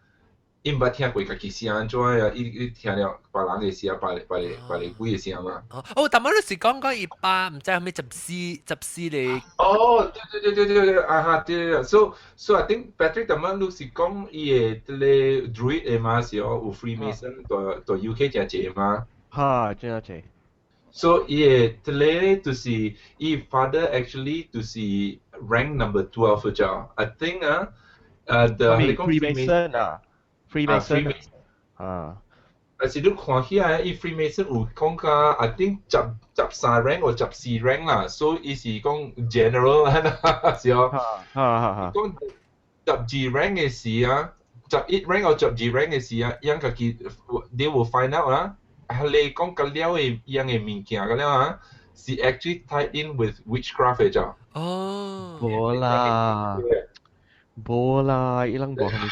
伊唔係聽過個機聲，做啊，伊聽了別人嘅聲，別嚟鬼嘅聲嘛。但係你是講伊爸唔知係咪執事對啊對 ，so I think Patrick 咁樣，你是講伊嘅啲 druid 嘅嘛，是有 Freemason 在 UK 真濟嘛。嚇，真係。So 伊嘅啲就是伊 father actually 就是 rank number 12咗 ，I think the Freemason 啊。Freemason 啊，但是你看起來，伊 Freemason 有講個 I think 13 rank 或14 rank 啦，所以伊是講 general 啦，是哦。講12 rank 嘅事啊，11 rank 或12 rank 嘅事啊，樣個佢 they will find out 啦，係你講個了嘅樣嘅物件個了啊，是 actually tied in with witchcraft 嘅咋。哦。冇啦，伊人冇係咪？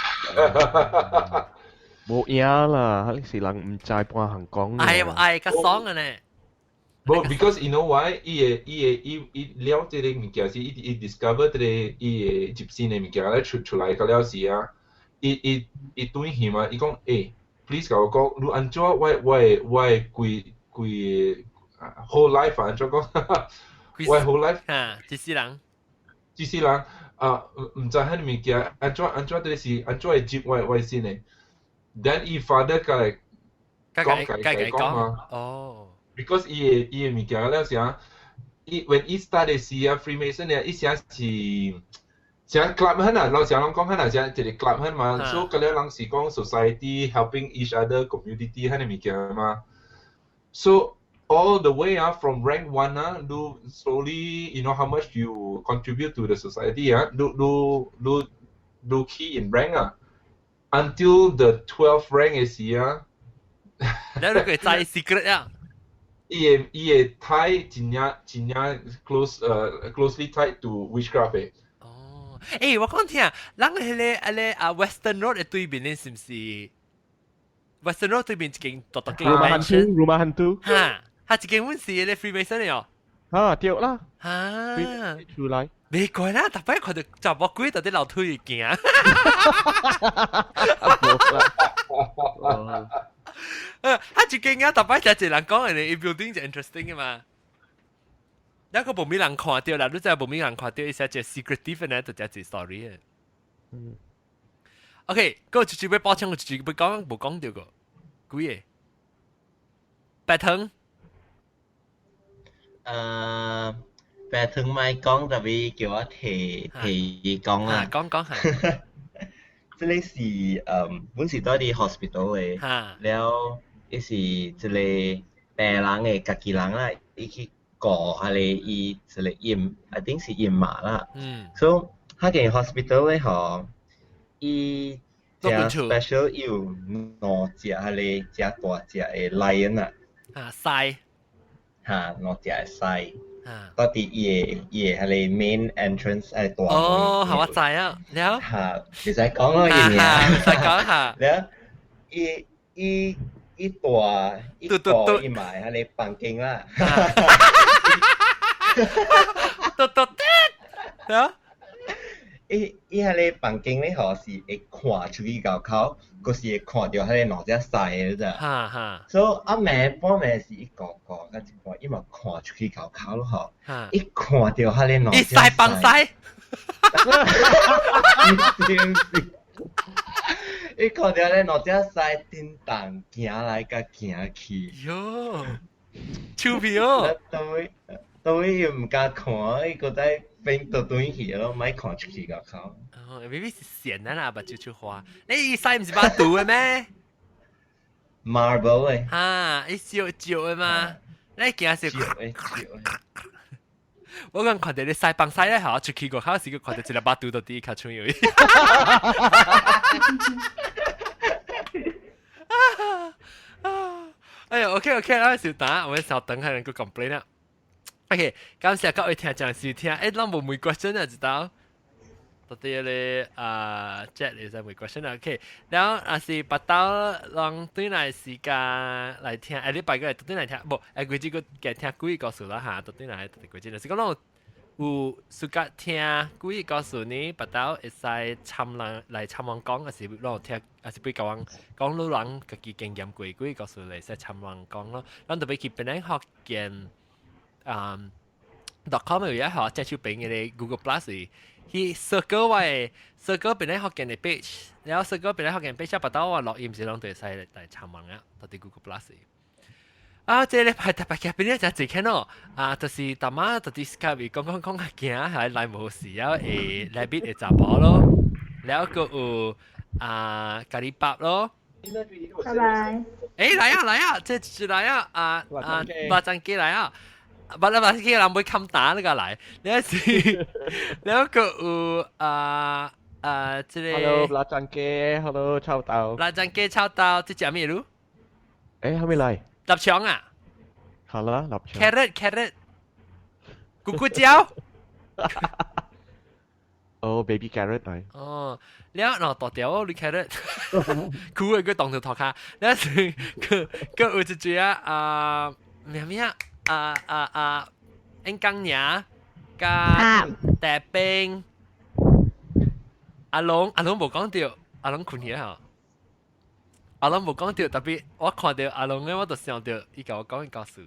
冇嘢啦，呢時人唔知半行講。係個爽嘅呢。But because you know why？伊了這個物件是伊 discover 這個伊嘅集線嘅物件咧出來個了時啊，伊對佢嘛，伊講please 甲我講，你安怎我規whole life 安怎講？我 whole life 一世人毋知迄物件安怎對是安怎會接我先呢 ？Then 伊 father 講嘛，because 伊個物件了啥？when 伊 started 時啊 Freemason 咧，伊寫是。像 club ਹਨ啊，老常人講係像一個 club ਹਨ嘛，所以嗰啲人是講 society helping each other community 係啲物件嘛。So all the way from rank 1 you slowly you know how much you contribute to the society you key in rank until the 12th rank 嘅時แล้ว你個知 secret 伊會 tie 真正 closely tied to witchcraft 嘅。我講聽，咱迄個Western Road 嘅對面咧，是唔是 Western Road 對面一間獨間 Rumah Hantu 一間阮是咧 Freemason 嘅對啦出來未怪啦，特別看到查某鬼在啲樓梯行一間特別就人講嘅，伊 building 就 interesting 嘅嘛。一個無咩人看到啦，你真係無咩人看到，伊寫隻 secretive 呢，就隻 story 嘅。OK，嗰個要補充，我要講冇講到個，幾個？白藤。白藤咪講，特別叫我提講啦。講下。即係是本是多啲 hospital 嘅，然後伊是即係病人嘅家己人啦，伊去。ก่ออะไรอีสเลยอิ่ม I think 是อิ่มมาละso ถ้าเกิด hospital เลยหออีจะ special อยู่นอจะอะไรจะตัวจะ lion อ่ะไซนอจะไซก็ตีอะไร main entrance อะไรตัวหาว่าไซอ่ะแล้วไม่ใช่講咯อย่างเงี้ยไม่ใช่講ค่ะแล้วอีตัวอีหมายอะไรปังเก่งล่ะตุ๊ดเนาะอีอะไรปังเก่ง咧หอ是會看出去搞เขาก็是會看到迄個哪隻細嘅咋所以阿妹半暝是一個甲一半伊嘛看出去搞เขา咯嗬一看到迄個哪隻細放細伊看到咧哪隻細叮當行來甲行去喲超皮哦到尾又唔敢看伊個在飛到對去咯咪看出去甲เขาmaybe 是線啦吧就花你細唔是把賭嘅咩 marble 嘅伊燒嘅嘛你驚是我講看到你細放細咧嚇出去個考試個看到一粒把賭到啲卡出去哎呀 OK 啦小打我稍等下能夠 complain 啦 OK 感謝各位聽眾收聽咱無每 question 啊知道到底咧chat 嚟就每 question 啊 OK แล้ว是把刀讓對來時間來聽禮拜個對來聽不規矩個嘅聽幾個數啦嚇到對來對規矩就是講有暑假聽幾個數呢把刀會使參人來參人講還是攞聽還是俾講講老人自己經驗幾個數嚟使參人講咯咱特別去邊咧學見.com 有一項即係俾嘅 Google Plus 佢 circle 位 circle 邊咧學見嘅 page 然後 circle 邊咧學見 page 把刀話落音是攏對使嚟參人啊到啲 Google Plus 即係你排特別嘅邊咧就係看咯就是大媽就 discover 講嘅驚係來無事然後來邊會查甫咯然後個有咖喱밥咯拜拜來啊即係來啊八珍雞來啊把啲人會冚打呢個嚟，呢時兩個有即係 Hello 辣醬雞 Hello 臭豆辣醬雞臭豆即係咩路？係咪嚟？臘腸啊？係啦，臘腸。carrot， 咕咕椒。哦 ，baby carrot 嚟。哦，แล้วเนาะตัวเดียว你 carrot， คู่ไอ้ก็ต้องถูกค่ะแล้วสิก็有一隻咩anh căng nhã ca tè beng 阿龍冇講到阿龍困起嚇，阿龍冇講到，特別我看到阿龍咧，我就想到伊甲我講嘅故事。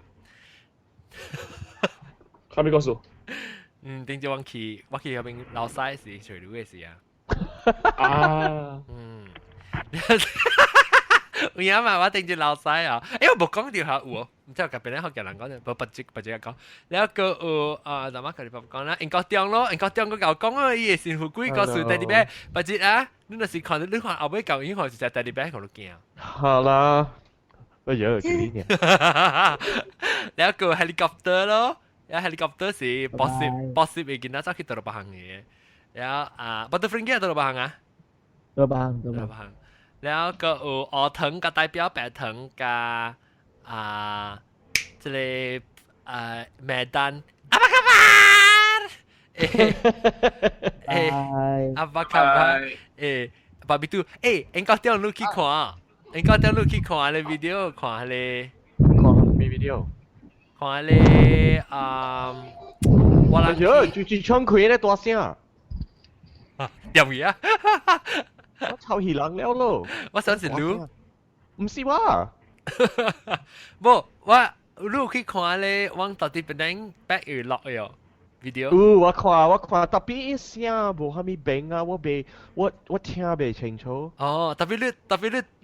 咩故事？頂住我去嗰邊老西時，隨路嘅時啊。啊。有影嘛，我頂住老西啊！我冇講到下有，唔知我隔邊咧學人講，冇不直講。แล้วก็怎麼佢哋講啦？英國中咯，英國中個教講啊，伊嘅先富貴個數第啲咩？不直啊！你若是看到你看後尾教英學是就第啲咩？我都驚。好啦，我有幾年。แล้วก็helicopter 咯，有 helicopter 是 possible 嘅，見到走去到度行嘅。แล้วbutterfly 嘅到度行啊？到行。แล้วก็黑藤ก็代表白藤กับ即係แม่丹阿巴卡巴阿巴卡巴บาร์บีคิวเอ็งก็เดี๋ยวลูกขี้ขวาเอ็งก็เดี๋ยวลูกขี้ขวาเลยวิดีโอขวาเลยมีวิดีโอขวาเลย我諗住唱佢咧大聲點嘢我臭氣冷了咯！我想是你，唔是我。不，我你去看咧，往到底邊頂 back 去落嘅 video。我看，特別一聲無蝦米病啊，我聽袂清楚。哦，特別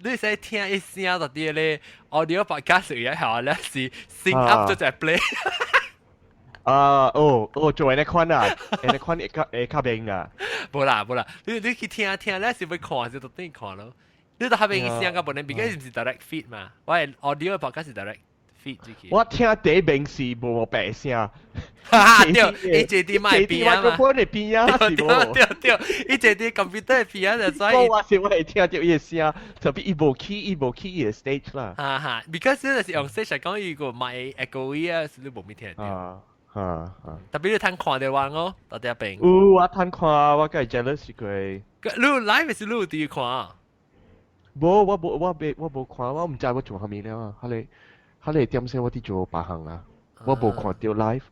你使聽一聲到底咧 audio podcast 一下咧是 sync up 咗就 play。做那款啊，那款會較明啊。無啦，你去聽咧是要看就到底看咯。你都係咪意思啊？個本來because 唔是 direct feed 嘛，我係 audio podcast 是 direct feed 之期。我聽第明是無白聲。對，HDD 咪變啊嘛。麥克風變啊，是無。對，HDD computer 變啊，所以。我係聽到伊聲，特別伊無起伊嘅 stage 啦。哈 because 你是用 stage 嚟講，伊個麥 echo 啊，你無咪聽到。特別你睇看到玩哦，到底邊？我睇看，我梗係 jealous 佢。你 live 是你點看啊？冇，我冇看，我唔知我做下面了。佢哋點先我啲做八行啊？我冇看到 live。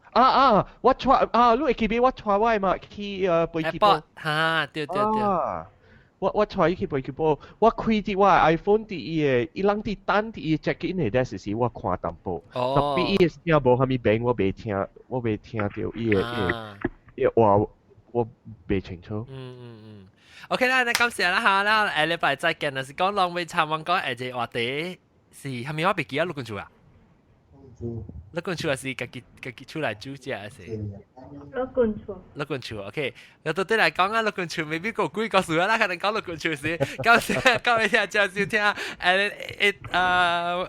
我 try 你會記俾我 try 我嘛去背機波。對。我 try 去背機波，我開啲我 iPhone 啲嘢，伊啷啲單啲嘢 check in 嚟嗰時我看淡薄。特別伊嘅聲無蝦米病，我未聽到伊嘅話，我未清楚。OK 啦，那感謝啦嚇啦，禮拜再見啦，是講浪尾參問講誒話題是係咪我別記啊？錄緊住啊？錄緊住係是自己出來煮食係是？錄緊住 ，OK。我到底嚟講啊，錄緊住未必個鬼告訴我啦，可能講錄緊住是，講一下就係聽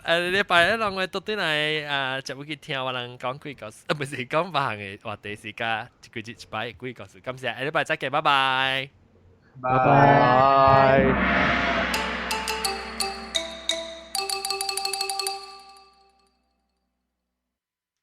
禮拜一浪尾到底嚟就會去聽我人講鬼告訴，唔係講白行嘅話題是加一句一擺鬼告訴，感謝禮拜再見，拜拜。拜拜。